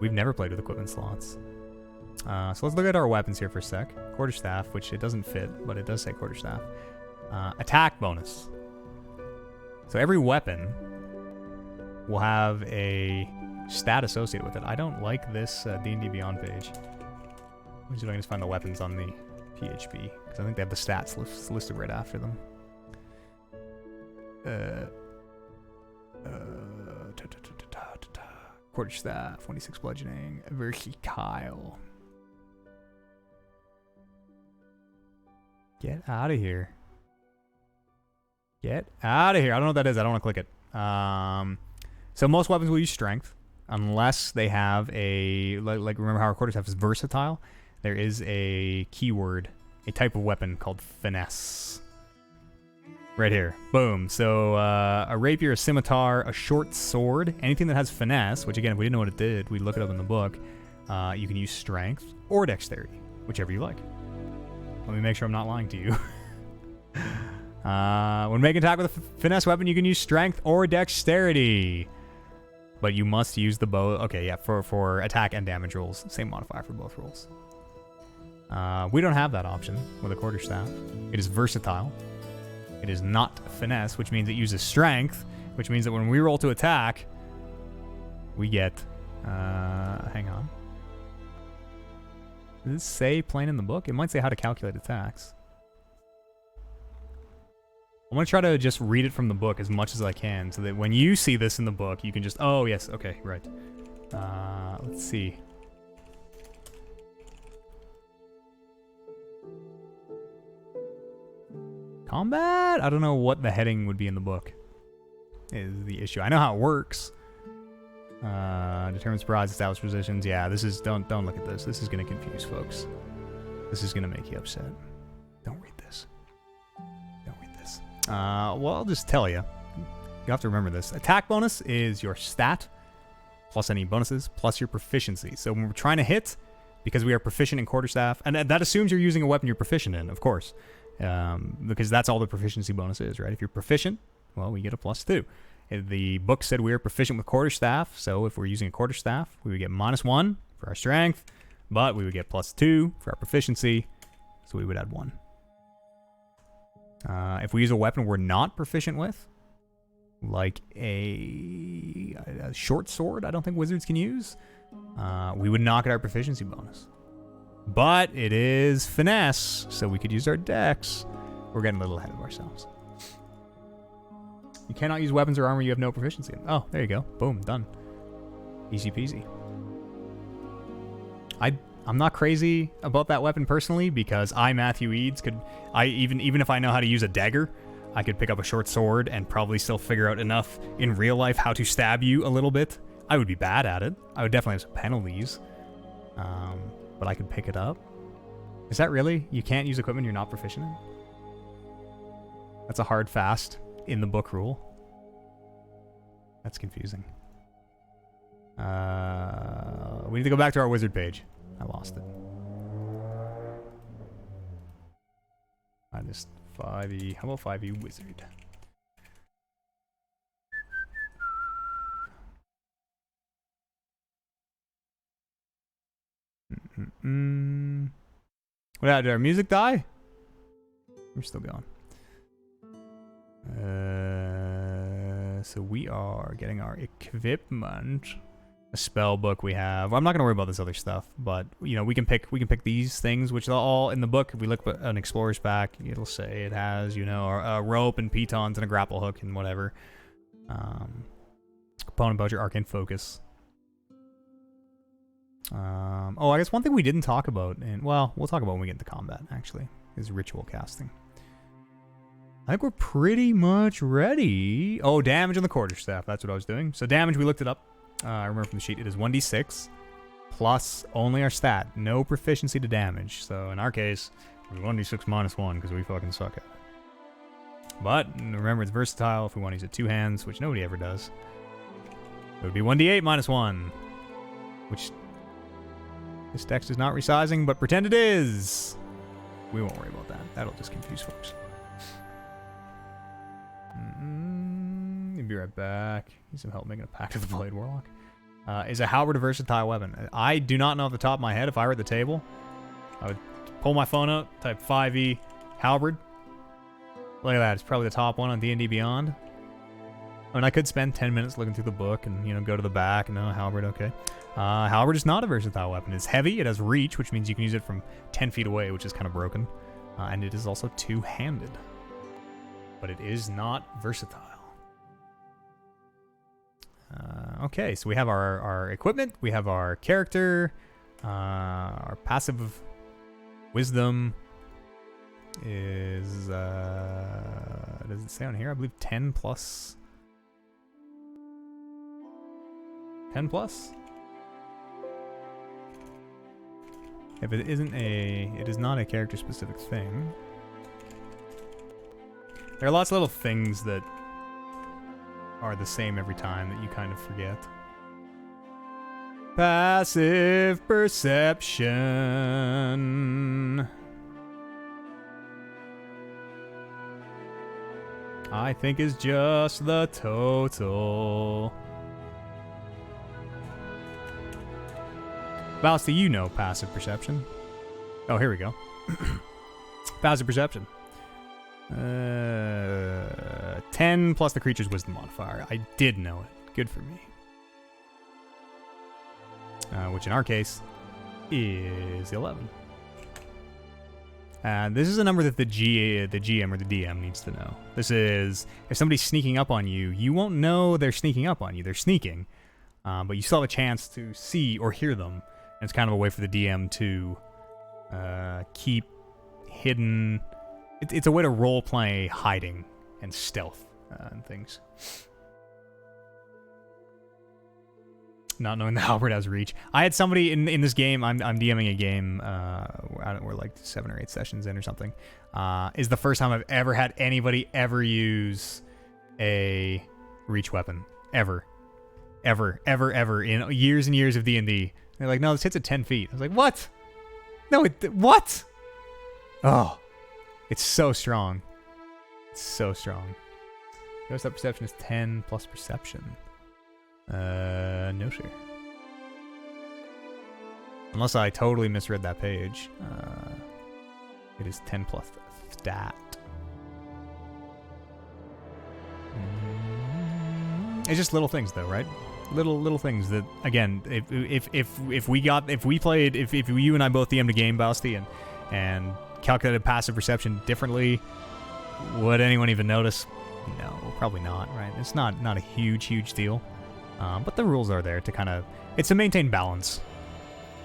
We've never played with equipment slots. So let's look at our weapons here for a sec. Quarterstaff, which it doesn't fit, but it does say quarterstaff. Attack bonus. So every weapon will have a stat associated with it. I don't like this D&D Beyond page. Let me see if I can just find the weapons on the PHP, because I think they have the stats listed right after them. Quarterstaff, 26 bludgeoning, Versatile. Get out of here. Get out of here. I don't know what that is. I don't want to click it. So most weapons will use strength, unless they have a, like remember how our quarterstaff is versatile? There is a keyword, a type of weapon called finesse. Right here. Boom. So a rapier, a scimitar, a short sword, anything that has finesse, which again, if we didn't know what it did, we'd look it up in the book. You can use strength or dexterity, whichever you like. Let me make sure I'm not lying to you. When making attack with a finesse weapon, you can use strength or dexterity. But you must use the bow. Okay, yeah, for attack and damage rolls. Same modifier for both rolls. We don't have that option with a quarterstaff. It is versatile. It is not finesse, which means it uses strength, which means that when we roll to attack, we get... hang on. Does it say plain in the book? It might say how to calculate attacks. I'm going to try to just read it from the book as much as I can, so that when you see this in the book, you can just... Oh, yes, okay, right. Let's see. Combat? I don't know what the heading would be in the book, is the issue. I know how it works. Determine surprise, establish positions. Yeah, this is... Don't look at this. This is going to confuse folks. This is going to make you upset. Don't read this. Don't read this. Well, I'll just tell you. You have to remember this. Attack bonus is your stat, plus any bonuses, plus your proficiency. So when we're trying to hit, because we are proficient in quarterstaff, and that assumes you're using a weapon you're proficient in, of course. Because that's all the proficiency bonus is, right? If you're proficient, well, we get a +2. The book said we are proficient with quarterstaff, so if we're using a quarterstaff, we would get -1 for our strength, but we would get +2 for our proficiency, so we would add 1. If we use a weapon we're not proficient with, like a short sword, I don't think wizards can use, we would knock at our proficiency bonus. But it is finesse, so we could use our dex. We're getting a little ahead of ourselves. You cannot use weapons or armor you have no proficiency in. Oh, there you go. Boom, done. Easy peasy. I'm not crazy about that weapon personally, because Matthew Eades, even if I know how to use a dagger, I could pick up a short sword and probably still figure out enough in real life how to stab you a little bit. I would be bad at it. I would definitely have some penalties. But I could pick it up. Is that really? You can't use equipment you're not proficient in? That's a hard fast in the book rule. That's confusing. We need to go back to our wizard page. I lost it. Minus 5e. How about 5e wizard? What, did our music die? We're still going. So we are getting our equipment. A spell book we have. I'm not gonna worry about this other stuff, but you know, we can pick these things, which are all in the book. If we look at an explorer's pack, it'll say it has, you know, a rope and pitons and a grapple hook and whatever. Component budget, Arcane Focus. Oh, I guess one thing we didn't talk about, and well, we'll talk about when we get into combat, actually, is ritual casting. I think we're pretty much ready. Oh, damage on the quarterstaff. That's what I was doing. So damage, we looked it up. I remember from the sheet, it is 1d6 plus only our stat. No proficiency to damage. So in our case, it's 1d6 -1 because we fucking suck at it. But remember, it's versatile if we want to use it 2 hands, which nobody ever does. It would be 1d8 -1, which this text is not resizing, but pretend it is. We won't worry about that. That'll just confuse folks. Be right back. Need some help making a pact with the Blade Warlock. Is a halberd a versatile weapon? I do not know off the top of my head. If I were at the table, I would pull my phone out, type 5e halberd. Look at that. It's probably the top one on D&D Beyond. I mean, I could spend 10 minutes looking through the book and, you know, go to the back and, halberd, okay. Halberd is not a versatile weapon. It's heavy, it has reach, which means you can use it from 10 feet away, which is kind of broken. And it is also two-handed. But it is not versatile. Okay, so we have our equipment, we have our character, our passive wisdom is, does it say on here? I believe 10 plus. 10 plus? If it isn't it is not a character specific thing. There are lots of little things that are the same every time that you kind of forget. Passive perception. I think is just the total. Valsty, you know passive perception. Oh, here we go. Passive perception. 10 plus the creature's wisdom modifier. I did know it. Good for me. Which in our case is 11. This is a number that the GM or the DM needs to know. This is, if somebody's sneaking up on you, you won't know they're sneaking up on you. They're sneaking. But you still have a chance to see or hear them. And it's kind of a way for the DM to keep hidden. It's a way to role-play hiding and stealth and things. Not knowing the halberd has reach. I had somebody in this game, I'm DMing a game, we're like 7 or 8 sessions in or something, is the first time I've ever had anybody ever use a reach weapon. Ever. In years and years of D&D. They're like, no, this hits at 10 feet. I was like, what? No, what? Oh, it's so strong. It's so strong. Notice that perception is 10 plus perception. No, sir. Unless I totally misread that page. It is 10 plus stat. It's just little things, though, right? Little things that, again, if you and I both DM'd a game, Balsti, and calculated passive perception differently, would anyone even notice? No, probably not, right? It's not a huge deal. But the rules are there to kind of, it's to maintain balance.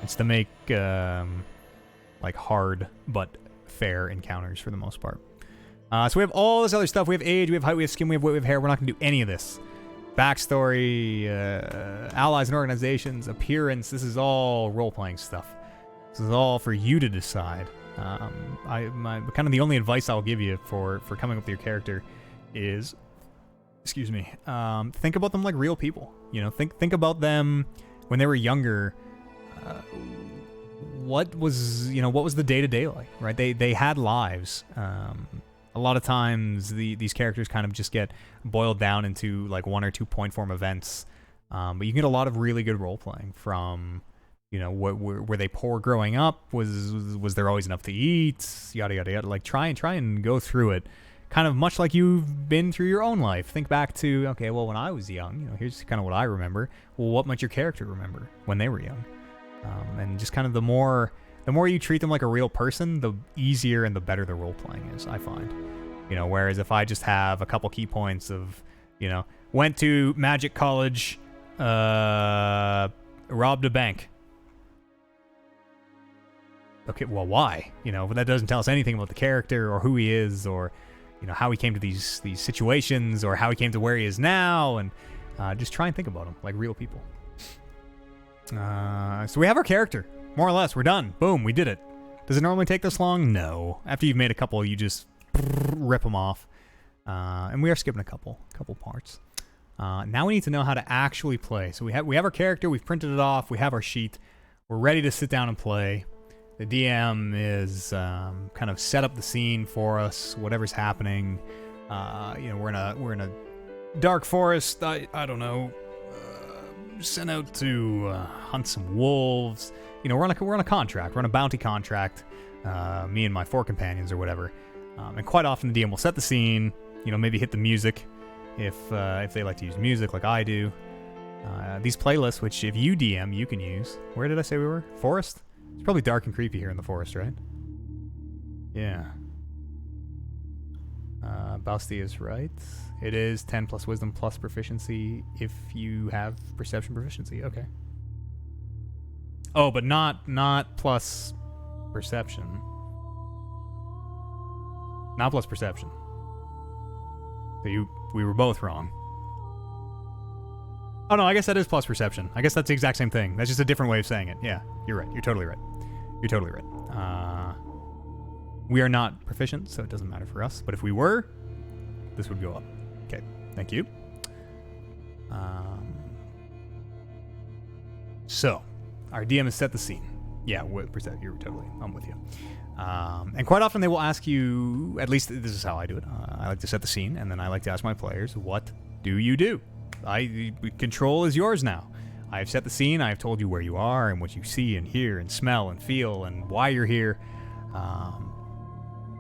It's to make like hard but fair encounters for the most part. So we have all this other stuff. We have age, we have height, we have skin, we have weight, we have hair. We're not going to do any of this. Backstory, allies and organizations, appearance. This is all role-playing stuff. This is all for you to decide. Kind of the only advice I'll give you for coming up with your character is, excuse me, think about them like real people. You know, think about them when they were younger. What was the day-to-day like, right? They had lives. A lot of times these characters kind of just get boiled down into like 1 or 2 point form events. But you can get a lot of really good role playing from, you know, were they poor growing up? Was there always enough to eat? Yada yada yada. Like try and go through it, kind of much like you've been through your own life. Think back to, okay, well, when I was young, you know, here's kind of what I remember. Well, what might your character remember when they were young? And just kind of the more you treat them like a real person, the easier and the better the role playing is, I find. You know, whereas if I just have a couple key points of, you know, went to magic college, robbed a bank. Okay, well, why? You know, but that doesn't tell us anything about the character or who he is or, you know, how he came to these situations or how he came to where he is now. And just try and think about him like real people. So we have our character. More or less, we're done. Boom, we did it. Does it normally take this long? No. After you've made a couple, you just rip them off. And we are skipping a couple parts. Now we need to know how to actually play. So we have our character, we've printed it off, we have our sheet. We're ready to sit down and play. The DM is kind of set up the scene for us, whatever's happening. You know, we're in a dark forest. I don't know. Sent out to hunt some wolves. You know, we're on a contract. We're on a bounty contract. Me and my 4 companions or whatever. And quite often the DM will set the scene. You know, maybe hit the music. if they like to use music like I do. These playlists, which if you DM, you can use. Where did I say we were? Forest? It's probably dark and creepy here in the forest, right? Yeah. Basti is right. It is 10 plus wisdom plus proficiency if you have perception proficiency. Okay. Oh, but not plus perception. Not plus perception. So we were both wrong. Oh no, I guess that is plus perception. I guess that's the exact same thing. That's just a different way of saying it. Yeah, you're right. You're totally right. You're totally right. We are not proficient, so it doesn't matter for us. But if we were, this would go up. Okay, thank you. So, our DM has set the scene. Yeah, you're totally. I'm with you. And quite often they will ask you, at least this is how I do it. I like to set the scene, and then I like to ask my players, what do you do? Control is yours now. I have set the scene. I have told you where you are and what you see and hear and smell and feel and why you're here.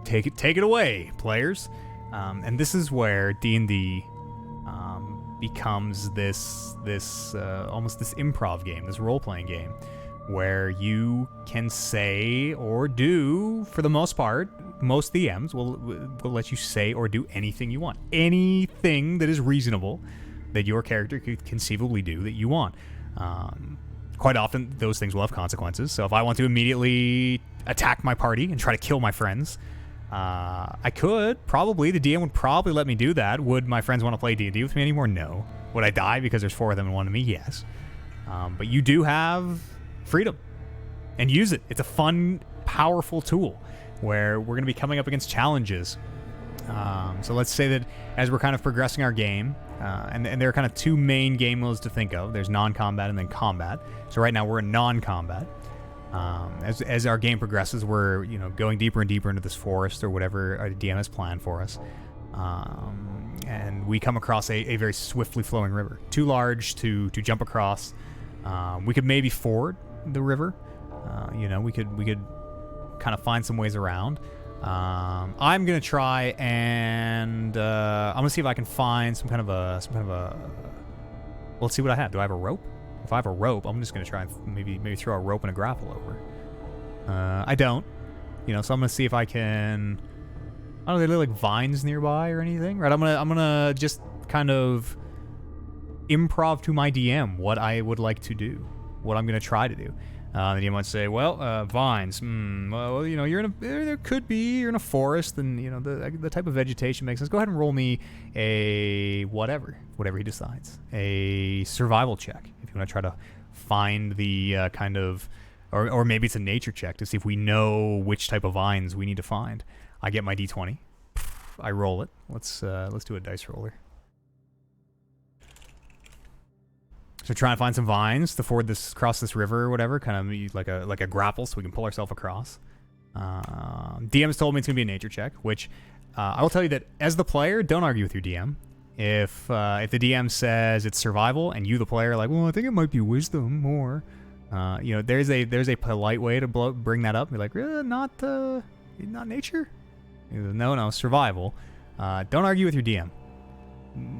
Take it away, players. And this is where D&D becomes this almost this improv game, this role-playing game, where you can say or do, for the most part, most DMs will let you say or do anything you want. Anything that is reasonable that your character could conceivably do that you want. Quite often, those things will have consequences. So if I want to immediately attack my party and try to kill my friends, I could. Probably. The DM would probably let me do that. Would my friends want to play D&D with me anymore? No. Would I die because there's 4 of them and 1 of me? Yes. But you do have freedom. And use it. It's a fun, powerful tool where we're going to be coming up against challenges. So let's say that as we're kind of progressing our game, and there are kind of 2 main game modes to think of. There's non-combat and then combat. So right now we're in non-combat. As our game progresses, we're going deeper and deeper into this forest or whatever our DM has planned for us. And we come across a very swiftly flowing river. Too large to jump across. We could maybe ford the river. We could kind of find some ways around. I'm gonna try and I'm gonna see if I can find some kind of a. Let's see what I have. Do I have a rope? If I have a rope, I'm just gonna try and maybe throw a rope and a grapple over. I don't. So I'm gonna see if I can. I don't know. Are there like vines nearby or anything? Right. I'm gonna just kind of improv to my DM what I would like to do, what I'm gonna try to do. The DM might say, well, vines. Well, you're you're in a forest, and the type of vegetation makes sense. Go ahead and roll me a whatever he decides, a survival check if you want to try to find the kind of, or maybe it's a nature check to see if we know which type of vines we need to find. I get my D20, I roll it. Let's do a dice roller. So try and find some vines to cross this river or whatever, kind of like a grapple, so we can pull ourselves across. DM has told me it's gonna be a nature check, which I will tell you that as the player, don't argue with your DM. If the DM says it's survival and you, the player, are like, well, I think it might be wisdom more. There's a polite way to bring that up. Be like, not nature. No, survival. Don't argue with your DM.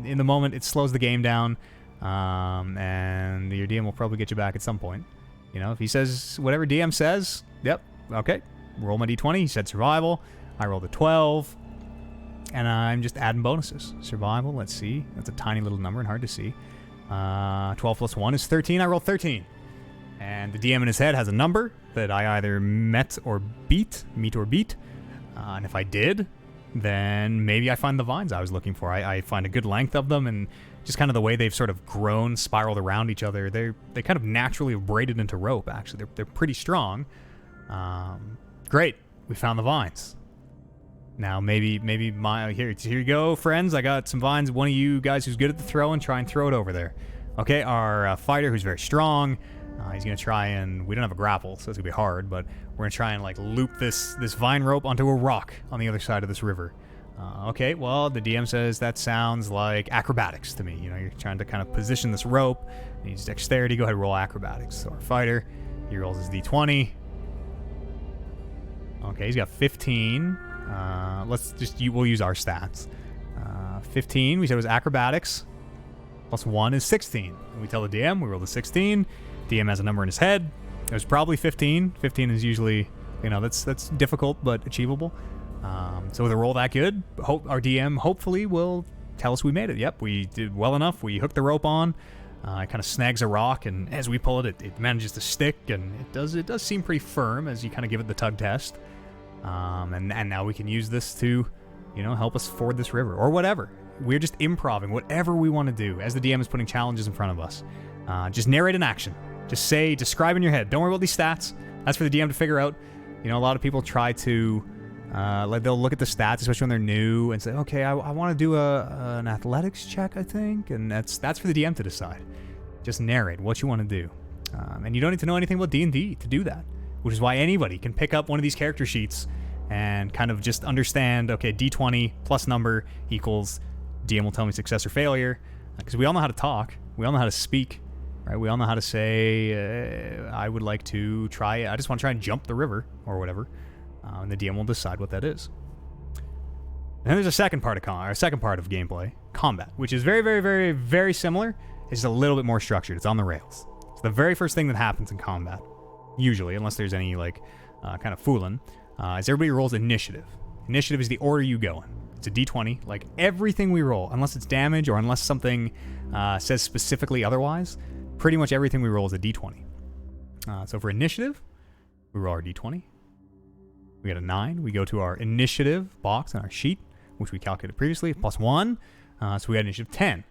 In the moment, it slows the game down. And your DM will probably get you back at some point. If he says whatever DM says, yep, okay, roll my D20. He said survival. I rolled a 12. And I'm just adding bonuses. Survival, let's see. That's a tiny little number and hard to see. 12 plus 1 is 13. I rolled 13. And the DM in his head has a number that I either meet or beat. And if I did, then maybe I find the vines I was looking for. I find a good length of them, and just kind of the way they've sort of grown, spiraled around each other. They kind of naturally have braided into rope, actually. They're pretty strong. Great. We found the vines. Now, maybe here you go, friends. I got some vines. One of you guys who's good at the throw, and try and throw it over there. Okay, our fighter who's very strong, he's going to try and... We don't have a grapple, so it's going to be hard, but we're going to try and loop this vine rope onto a rock on the other side of this river. Okay, well, the DM says that sounds like acrobatics to me. You're trying to kind of position this rope. It needs dexterity. Go ahead and roll acrobatics. So our fighter, he rolls his D20. Okay, he's got 15. We'll use our stats. 15, we said it was Acrobatics. Plus 1 is 16. And we tell the DM, we rolled a 16. DM has a number in his head. It was probably 15. 15 is usually, that's difficult but achievable. So with a roll that good, our DM hopefully will tell us we made it. Yep, we did well enough. We hooked the rope on. It kind of snags a rock, and as we pull it, it manages to stick, and it does seem pretty firm as you kind of give it the tug test. And now we can use this to, help us ford this river or whatever. We're just improving whatever we want to do as the DM is putting challenges in front of us. Just narrate an action. Just describe in your head. Don't worry about these stats. That's for the DM to figure out. A lot of people try to, they'll look at the stats, especially when they're new, and say, okay, I want to do an athletics check, I think, and that's for the DM to decide. Just narrate what you want to do. And you don't need to know anything about D&D to do that, which is why anybody can pick up one of these character sheets and kind of just understand, okay, D20 plus number equals DM will tell me success or failure, because we all know how to talk. We all know how to speak, right? We all know how to say, I would like to try, I just want to try and jump the river or whatever, and the DM will decide what that is. And then there's a second part of gameplay, combat, which is very, very, very, very similar. It's just a little bit more structured. It's on the rails. It's the very first thing that happens in combat, usually, unless there's any kind of fooling, is everybody rolls initiative. Initiative is the order you go in. It's a D20. Like everything we roll, unless it's damage or unless something says specifically otherwise, pretty much everything we roll is a D20. So for initiative, we roll our D20. We get a 9. We go to our initiative box on our sheet, which we calculated previously, plus 1. So we got initiative 10.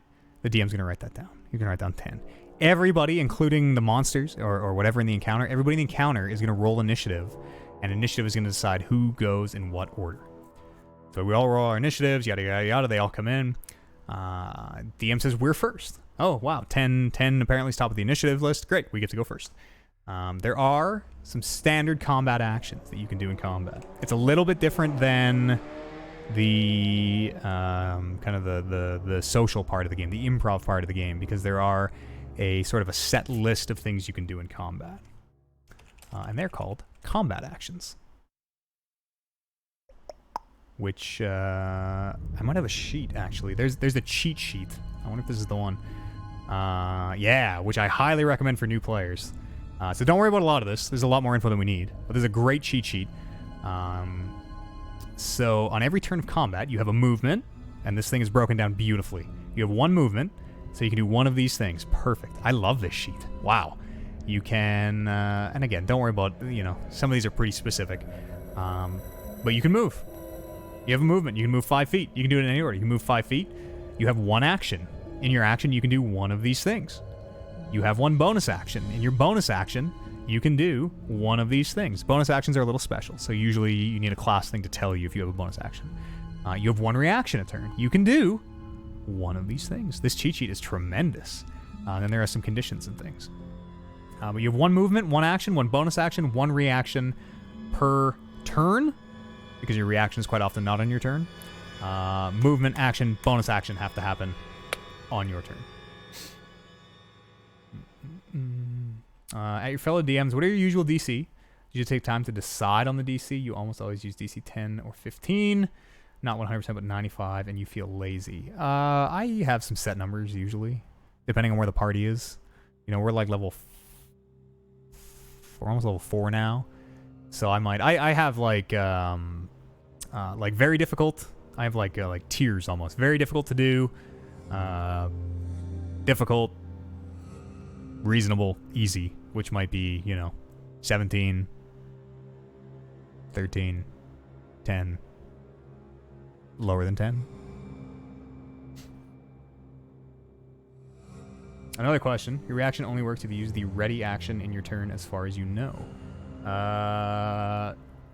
The DM's going to write that down. You're going to write down 10. Everybody, including the monsters or whatever in the encounter, everybody in the encounter is going to roll initiative, and initiative is going to decide who goes in what order. So we all roll our initiatives, yada, yada, yada. They all come in. DM says we're first. Oh, wow. 10 apparently is top of the initiative list. Great. We get to go first. There are some standard combat actions that you can do in combat. It's a little bit different than the kind of the social part of the game, the improv part of the game, because there are a sort of a set list of things you can do in combat. And they're called combat actions. Which, I might have a sheet, actually. There's a cheat sheet. I wonder if this is the one. Yeah, which I highly recommend for new players. So don't worry about a lot of this. There's a lot more info than we need. But there's a great cheat sheet. So on every turn of combat, you have a movement, and this thing is broken down beautifully. You have one movement, so you can do one of these things. Perfect. I love this sheet. Wow. You can, and again, don't worry about, some of these are pretty specific. But you can move. You have a movement. You can move 5 feet. You can do it in any order. You can move 5 feet. You have one action. In your action, you can do one of these things. You have one bonus action. In your bonus action, you can do one of these things. Bonus actions are a little special, so usually you need a class thing to tell you if you have a bonus action. You have one reaction a turn. You can do one of these things. This cheat sheet is tremendous. Then there are some conditions and things. But you have one movement, one action, one bonus action, one reaction per turn, because your reaction is quite often not on your turn. Movement, action, bonus action have to happen on your turn. At your fellow DMs, what are your usual DC? Did you take time to decide on the DC? You almost always use DC 10 or 15. Not 100%, but 95, and you feel lazy. I have some set numbers, usually, depending on where the party is. We're like level... We're almost level 4 now. So I have like very difficult. I have like tiers almost. Very difficult to do. Difficult. Reasonable. Easy. Which might be, 17. 13. 10. Lower than 10. Another question. Your reaction only works if you use the ready action in your turn as far as you know.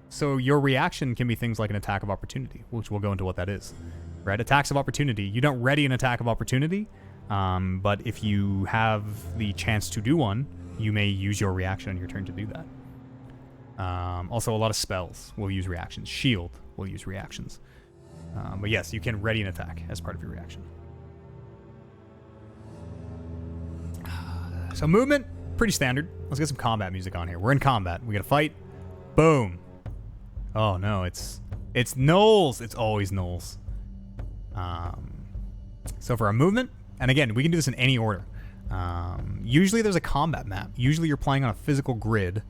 So your reaction can be things like an attack of opportunity, which we'll go into what that is. Right? Attacks of opportunity. You don't ready an attack of opportunity, but if you have the chance to do one, you may use your reaction on your turn to do that. Also, a lot of spells will use reactions. Shield will use reactions. But yes, you can ready an attack as part of your reaction. So movement, pretty standard. Let's get some combat music on here. We're in combat. We got to fight. Boom. Oh no, it's Knowles. It's always Knowles. So for our movement, and again, we can do this in any order. Usually there's a combat map. Usually you're playing on a physical grid,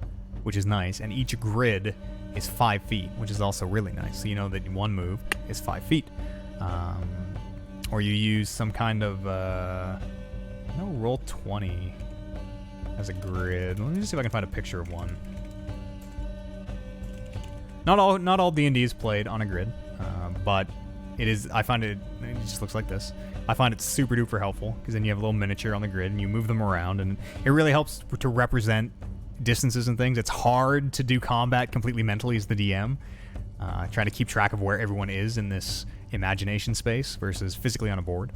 which is nice, and each grid is 5 feet, which is also really nice. So you know that one move is 5 feet. Or you use some kind of, no, roll 20 as a grid. Let me just see if I can find a picture of one. Not all D&D is played on a grid, but it is. I find it just looks like this. I find it super duper helpful because then you have a little miniature on the grid and you move them around, and it really helps to represent distances and things. It's hard to do combat completely mentally as the DM, trying to keep track of where everyone is in this imagination space versus physically on a board.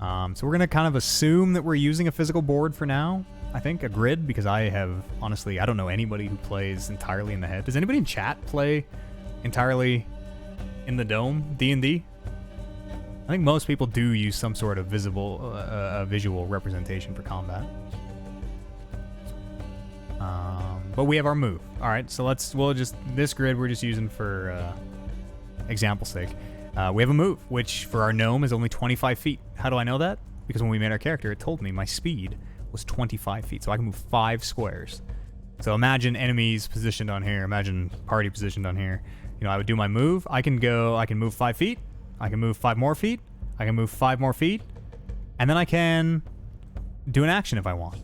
So we're gonna kind of assume that we're using a physical board for now. I think a grid, because I don't know anybody who plays entirely in the head. Does anybody in chat play entirely in the dome D&D? I think most people do use some sort of visual representation for combat. But we have our move. All right, so this grid we're just using for example's sake. We have a move, which for our gnome is only 25 feet. How do I know that? Because when we made our character, it told me my speed was 25 feet, so I can move 5 squares. So imagine enemies positioned on here. Imagine party positioned on here. You know, I would do my move. I can move 5 feet. I can move 5 more feet. I can move 5 more feet. And then I can do an action if I want.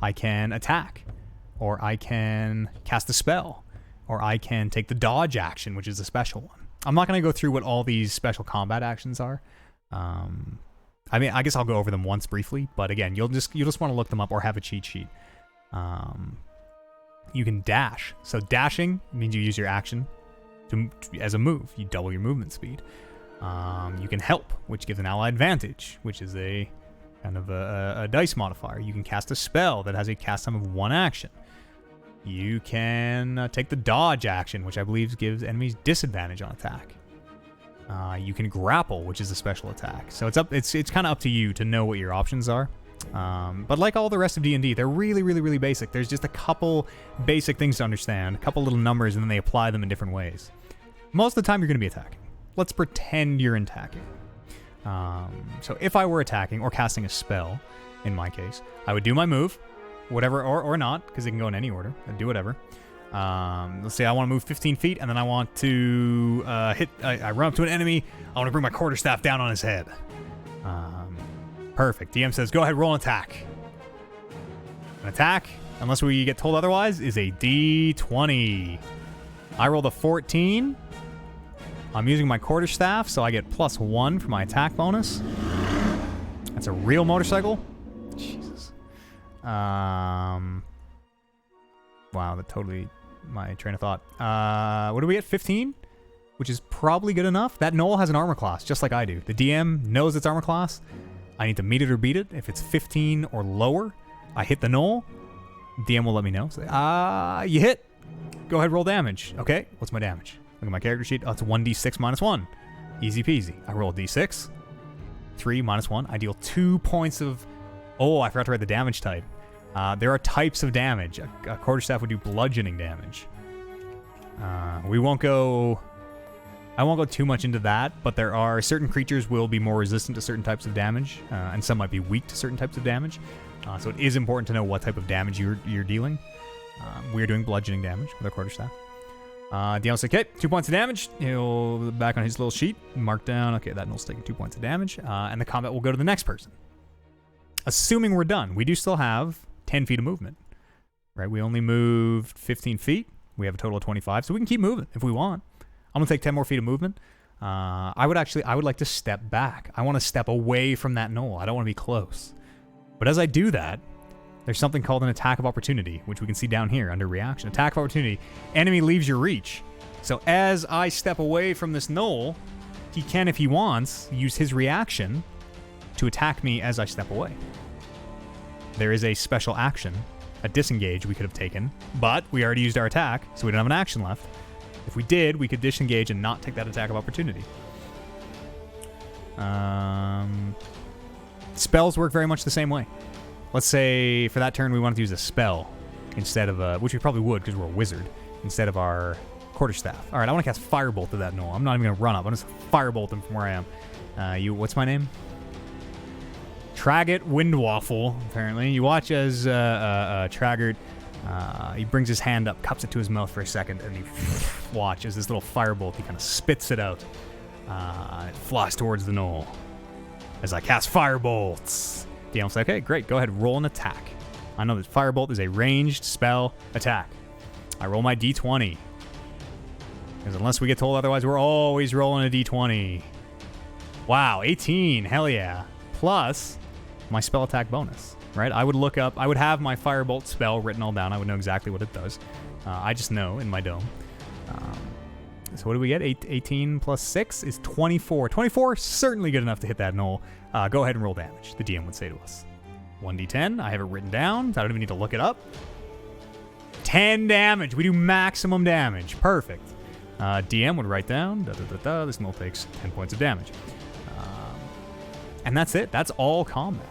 I can attack. Or I can cast a spell. Or I can take the dodge action, which is a special one. I'm not going to go through what all these special combat actions are. I mean, I guess I'll go over them once briefly. But again, you'll just want to look them up or have a cheat sheet. You can dash. So dashing means you use your action as a move. You double your movement speed. You can help, which gives an ally advantage, which is a kind of a dice modifier. You can cast a spell that has a cast time of 1 action. You can take the dodge action, which I believe gives enemies disadvantage on attack. You can grapple, which is a special attack. So it's kind of up to you to know what your options are. But like all the rest of D&D, they're really, really, really basic. There's just a couple basic things to understand, a couple little numbers, and then they apply them in different ways. Most of the time, you're going to be attacking. Let's pretend you're attacking. So if I were attacking or casting a spell, in my case, I would do my move, whatever, or not, because it can go in any order. I'd do whatever. Let's say I want to move 15 feet, and then I want to I run up to an enemy. I want to bring my quarterstaff down on his head. Perfect. DM says, go ahead, roll an attack. An attack, unless we get told otherwise, is a D20. I rolled a 14. I'm using my quarterstaff, so I get +1 for my attack bonus. That's a real motorcycle. Jesus. Wow, that totally my train of thought. What do we get? 15? Which is probably good enough. That gnoll has an armor class, just like I do. The DM knows its armor class. I need to meet it or beat it. If it's 15 or lower, I hit the gnoll. DM will let me know. So, you hit. Go ahead, roll damage. Okay, what's my damage? Look at my character sheet. Oh, it's 1d6 minus 1. Easy peasy. I roll a d6. 3 minus 1. I deal 2 points of... Oh, I forgot to write the damage type. There are types of damage. A quarterstaff would do bludgeoning damage. We won't go... I won't go too much into that, but there are certain creatures will be more resistant to certain types of damage, and some might be weak to certain types of damage. So it is important to know what type of damage you're dealing. We're doing bludgeoning damage with our quarterstaff. DM said, okay, 2 points of damage. He'll back on his little sheet, mark down, okay, that gnoll's taking 2 points of damage, and the combat will go to the next person. Assuming we're done, we do still have 10 feet of movement, right? We only moved 15 feet. We have a total of 25, so we can keep moving if we want. I'm gonna take 10 more feet of movement. I would like to step back. I want to step away from that gnoll. I don't want to be close. But as I do that, there's something called an attack of opportunity, which we can see down here under reaction. Attack of opportunity. Enemy leaves your reach. So as I step away from this gnoll, he can, if he wants, use his reaction to attack me as I step away. There is a special action, a disengage we could have taken, but we already used our attack, so we don't have an action left. If we did, we could disengage and not take that attack of opportunity. Spells work very much the same way. Let's say for that turn we wanted to use a spell instead of which we probably would because we're a wizard, instead of our quarterstaff. All right, I want to cast Firebolt to that gnoll. I'm not even going to run up. I'm just Firebolt him from where I am. What's my name? Traggart Windwaffle, apparently. You watch as Traggart, he brings his hand up, cups it to his mouth for a second, and you watch as this little firebolt, he kind of spits it out. And it flies towards the knoll. As I cast firebolts. DM's like, okay, great, go ahead, roll an attack. I know that firebolt is a ranged spell attack. I roll my d20. Because unless we get told otherwise, we're always rolling a d20. Wow, 18, hell yeah. Plus my spell attack bonus, right? I would look up, I would have my firebolt spell written all down. I would know exactly what it does. I just know in my dome. So what do we get? 18 plus 6 is 24. 24, certainly good enough to hit that knoll. Go ahead and roll damage, the DM would say to us. 1d10, I have it written down. I don't even need to look it up. 10 damage. We do maximum damage. Perfect. DM would write down, this knoll takes 10 points of damage. And that's it. That's all combat.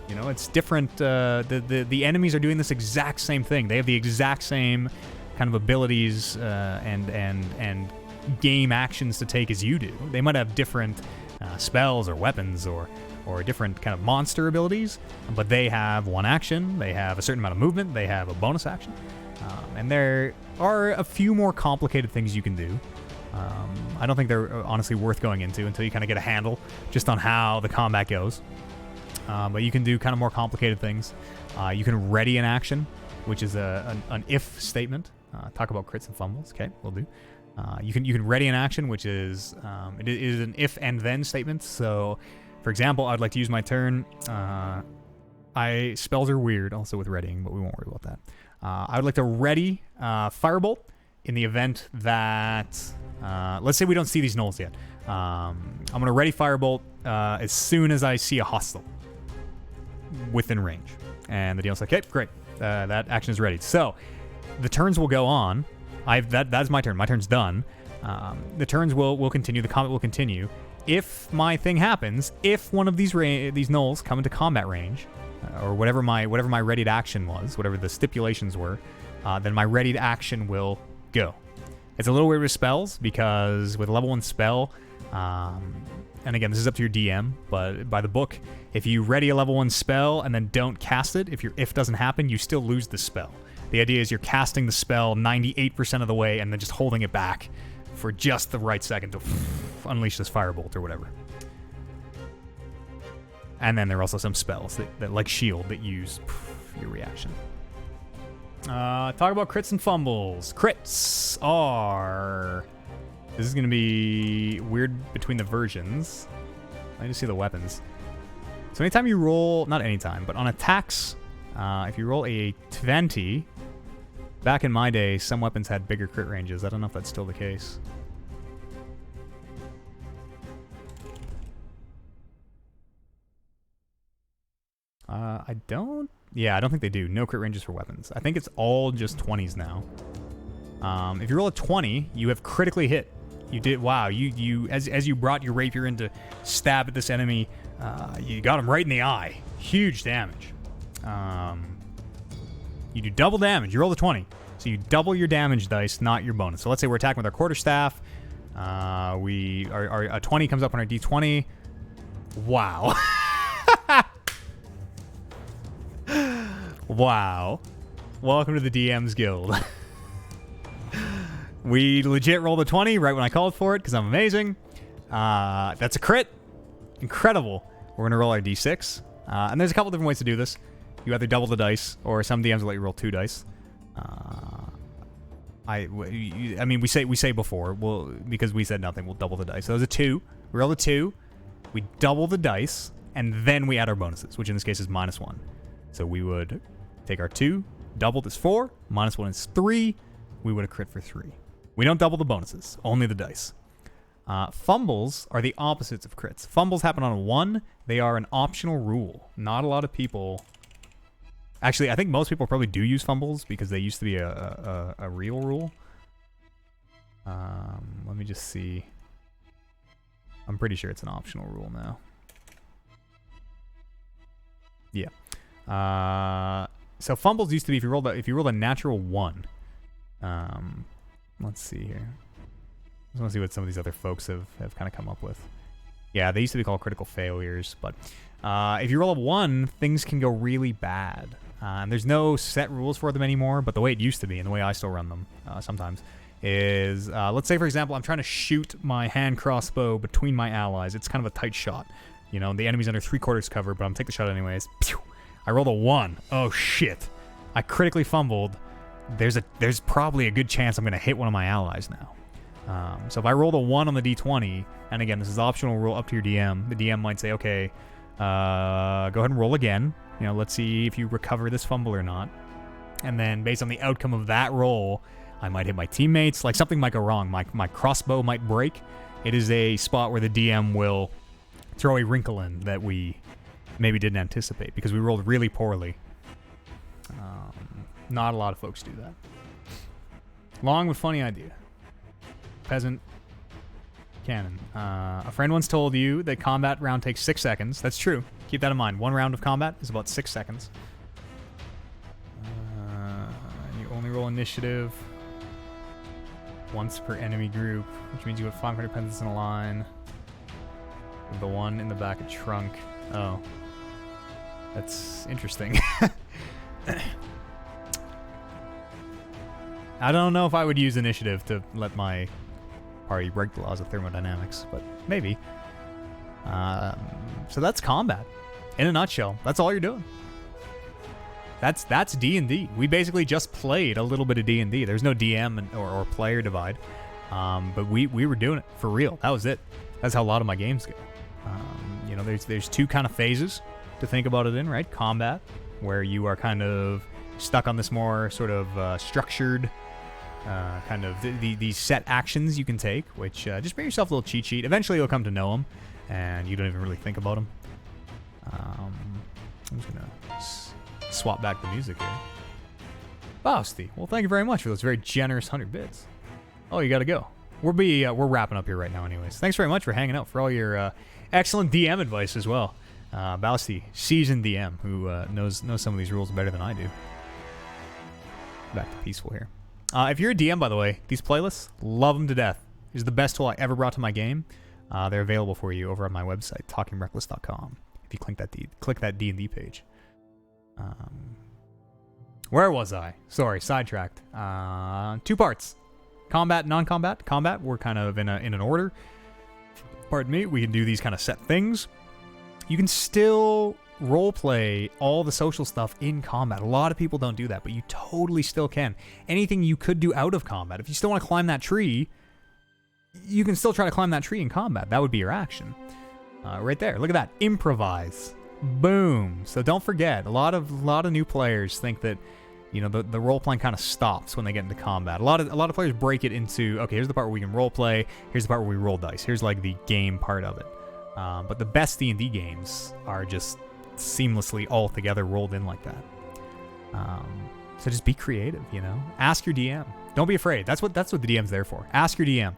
You know, it's different. The enemies are doing this exact same thing. They have the exact same kind of abilities and game actions to take as you do. They might have different spells or weapons or different kind of monster abilities, but they have one action. They have a certain amount of movement. They have a bonus action. And there are a few more complicated things you can do. I don't think they're honestly worth going into until you kind of get a handle just on how the combat goes. But you can do kind of more complicated things. You can ready an action, which is an if statement. Talk about crits and fumbles. Okay, we'll do. You can ready an action, which is it is an if and then statement. So, for example, I'd like to use my turn. Spells are weird also with readying, but we won't worry about that. I would like to ready Firebolt in the event that let's say we don't see these knolls yet. I'm going to ready Firebolt as soon as I see a hostile within range. And the DM's like, okay, great. That action is ready. So the turns will go on. That's my turn. My turn's done. The turns will continue. The combat will continue. If my thing happens, if one of these knolls come into combat range, or whatever my readied action was, whatever the stipulations were, then my readied action will go. It's a little weird with spells because with a level 1 spell, and again, this is up to your DM, but by the book, if you ready a level 1 spell and then don't cast it, if your if doesn't happen, you still lose the spell. The idea is you're casting the spell 98% of the way and then just holding it back for just the right second to unleash this firebolt or whatever. And then there are also some spells that like shield, that use your reaction. Talk about crits and fumbles. Crits are... This is going to be weird between the versions. I just see the weapons. So anytime you roll... Not anytime, but on attacks, if you roll a 20... Back in my day, some weapons had bigger crit ranges. I don't know if that's still the case. I don't... Yeah, I don't think they do. No crit ranges for weapons. I think it's all just 20s now. If you roll a 20, you have critically hit. You did... Wow, you as you brought your rapier in to stab at this enemy, you got him right in the eye. Huge damage. You do double damage. You roll the 20. So you double your damage dice, not your bonus. So let's say we're attacking with our quarterstaff. Our 20 comes up on our d20. Wow. Wow. Welcome to the DM's Guild. We legit rolled a 20 right when I called for it because I'm amazing. That's a crit. Incredible. We're going to roll our d6. And there's a couple different ways to do this. You either double the dice, or some DMs will let you roll 2 dice. I mean, we say before, because we said nothing, we'll double the dice. So there's a 2. We roll a 2. We double the dice, and then we add our bonuses, which in this case is -1. So we would take our 2, doubled is 4, -1 is 3. We would have crit for 3. We don't double the bonuses, only the dice. Fumbles are the opposites of crits. Fumbles happen on a 1. They are an optional rule. Not a lot of people... Actually, I think most people probably do use fumbles because they used to be a real rule. Let me just see. I'm pretty sure it's an optional rule now. Yeah. So fumbles used to be if you rolled a natural 1. Let's see here. I just want to see what some of these other folks have kind of come up with. Yeah, they used to be called critical failures, but if you roll a 1, things can go really bad. And there's no set rules for them anymore, but the way it used to be, and the way I still run them sometimes, is, let's say, for example, I'm trying to shoot my hand crossbow between my allies. It's kind of a tight shot. You know, the enemy's under 3/4 cover, but I'm taking the shot anyways. Pew! I rolled a 1. Oh, shit. I critically fumbled. There's probably a good chance I'm going to hit one of my allies now. So if I rolled a 1 on the D20, and again, this is optional roll up to your DM, the DM might say, okay, go ahead and roll again. You know, let's see if you recover this fumble or not. And then based on the outcome of that roll, I might hit my teammates. Like, something might go wrong. My crossbow might break. It is a spot where the DM will throw a wrinkle in that we maybe didn't anticipate because we rolled really poorly. Not a lot of folks do that. Long but funny idea. Peasant cannon. A friend once told you that combat round takes 6 seconds. That's true. Keep that in mind. 1 round of combat is about 6 seconds. You only roll initiative once per enemy group, which means you have 500 peasants in a line. With the one in the back of trunk. Oh. That's interesting. I don't know if I would use initiative to let my party break the laws of thermodynamics, but maybe. So that's combat. In a nutshell, that's all you're doing. That's D&D. We basically just played a little bit of D&D. There's no DM or player divide, but we were doing it for real. That was it. That's how a lot of my games go. You know, there's 2 kind of phases to think about it in, right? Combat, where you are kind of stuck on this more sort of structured kind of these set actions you can take, which just make yourself a little cheat sheet. Eventually you'll come to know them, and you don't even really think about them. I'm just going to swap back the music here. Bousty, well, thank you very much for those very generous 100 bits. Oh, you got to go. We're wrapping up here right now anyways. Thanks very much for hanging out, for all your excellent DM advice as well. Bousty, seasoned DM, who knows some of these rules better than I do. Back to peaceful here. If you're a DM, by the way, these playlists, love them to death. These are the best tool I ever brought to my game. They're available for you over on my website, talkingreckless.com. If you click that D&D page. Where was I? Sorry, sidetracked. 2 parts. Combat, non-combat. Combat, we're kind of in an order. Pardon me, we can do these kind of set things. You can still roleplay all the social stuff in combat. A lot of people don't do that, but you totally still can. Anything you could do out of combat. If you still want to climb that tree, you can still try to climb that tree in combat. That would be your action. Right there. Look at that. Improvise. Boom. So don't forget, a lot of new players think that, you know, the role playing kind of stops when they get into combat. A lot of players break it into, okay, here's the part where we can role play, here's the part where we roll dice, here's like the game part of it. But the best D&D games are just seamlessly all together rolled in like that. So just be creative, you know. Ask your DM. Don't be afraid. That's what the DM's there for. Ask your DM.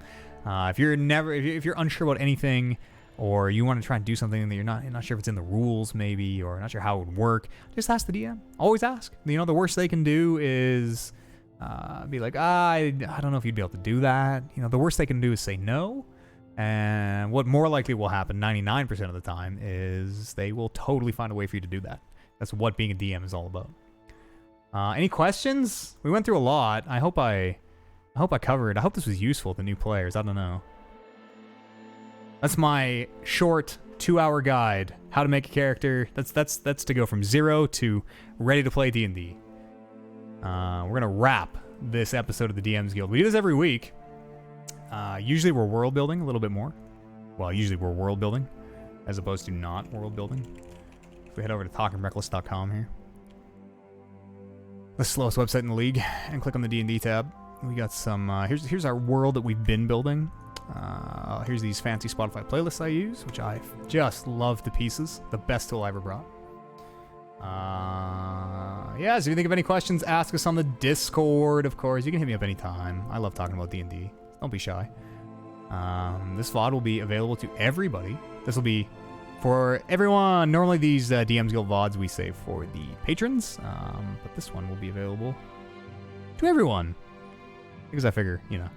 If you're unsure about anything, or you want to try and do something that you're not sure if it's in the rules maybe, or not sure how it would work, just ask the DM. Always ask. You know, the worst they can do is be like, I don't know if you'd be able to do that. You know, the worst they can do is say no. And what more likely will happen 99% of the time is they will totally find a way for you to do that. That's what being a DM is all about. Any questions? We went through a lot. I hope I covered. I hope this was useful to new players. I don't know. That's my short 2-hour guide. How to make a character. That's to go from 0 to ready to play D&D. We're gonna wrap this episode of the DM's Guild. We do this every week. Usually we're world building a little bit more. Well, usually we're world building as opposed to not world building. If we head over to talkingreckless.com here, the slowest website in the league, and click on the D&D tab, we got some. Here's our world that we've been building. Here's these fancy Spotify playlists I use, which I just love to pieces. The best tool I ever brought. Yeah, so if you think of any questions, ask us on the Discord, of course. You can hit me up anytime. I love talking about D&D. Don't be shy. This VOD will be available to everybody. This will be for everyone. Normally these DM's Guild VODs we save for the patrons, but this one will be available to everyone. Because I figure, you know,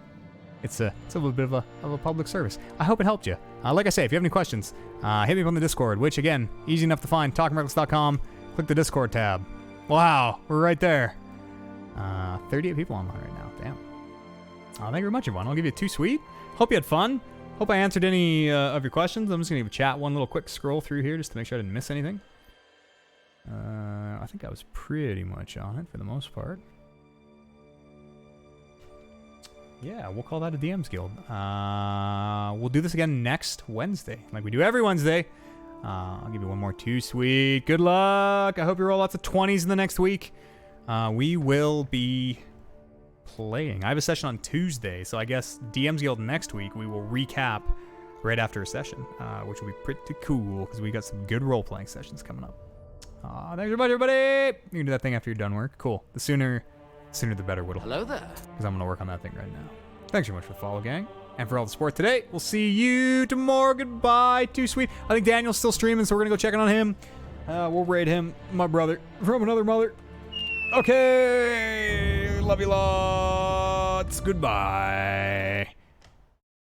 It's a little bit of a public service. I hope it helped you. Like I say, if you have any questions, hit me up on the Discord, which again, easy enough to find. TalkingReckless.com. Click the Discord tab. Wow, we're right there. 38 people online right now. Damn. Thank you very much, everyone. I'll give you 2 sweet. Hope you had fun. Hope I answered any of your questions. I'm just gonna chat one little quick scroll through here just to make sure I didn't miss anything. I think I was pretty much on it for the most part. Yeah, we'll call that a DM's Guild. We'll do this again next Wednesday, like we do every Wednesday. I'll give you one more 2 sweet. Good luck. I hope you roll lots of 20s in the next week. We will be playing. I have a session on Tuesday, so I guess DM's Guild next week we will recap right after a session, which will be pretty cool because we got some good role-playing sessions coming up. Thanks very much, everybody. You can do that thing after you're done work. Cool. The sooner the better, Whittle. Hello there. Because I'm going to work on that thing right now. Thanks very much for the follow, gang. And for all the support today. We'll see you tomorrow. Goodbye. Too sweet. I think Daniel's still streaming, so we're going to go check in on him. We'll raid him. My brother. From another mother. Okay. Love you lots. Goodbye.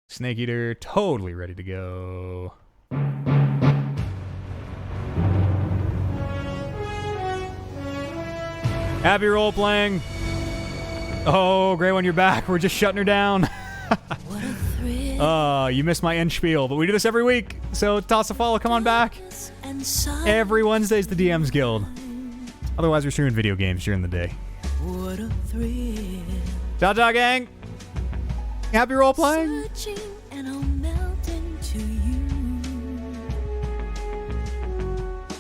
Snake Eater, totally ready to go. Happy role playing. Oh, Grey One, you're back. We're just shutting her down. What a thrill. You missed my end spiel, but we do this every week. So toss a follow, come on back. Every Wednesday's the DM's Guild. Otherwise, we're streaming video games during the day. What a thrill. Ciao, ciao, gang. Happy role playing. Searching and I'll melt into you.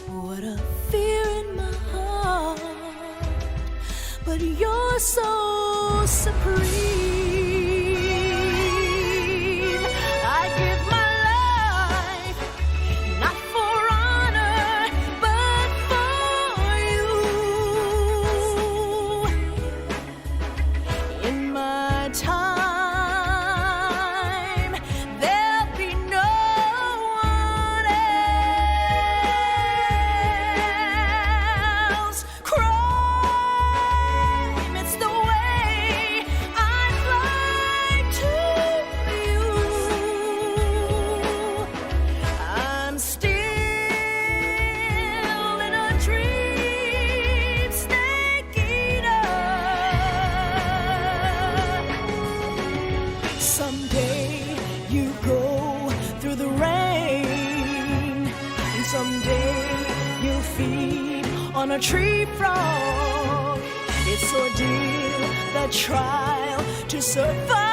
What a fear in my heart. But you're so supreme. I give my life, not for honor, but for you. In my time, there'll be no one else. Crime, it's the way I fly to you. I'm still in a dream, snake eater. Someday you go through the rain, and someday you feed on a tree frog. It's ordeal, the trial to survive.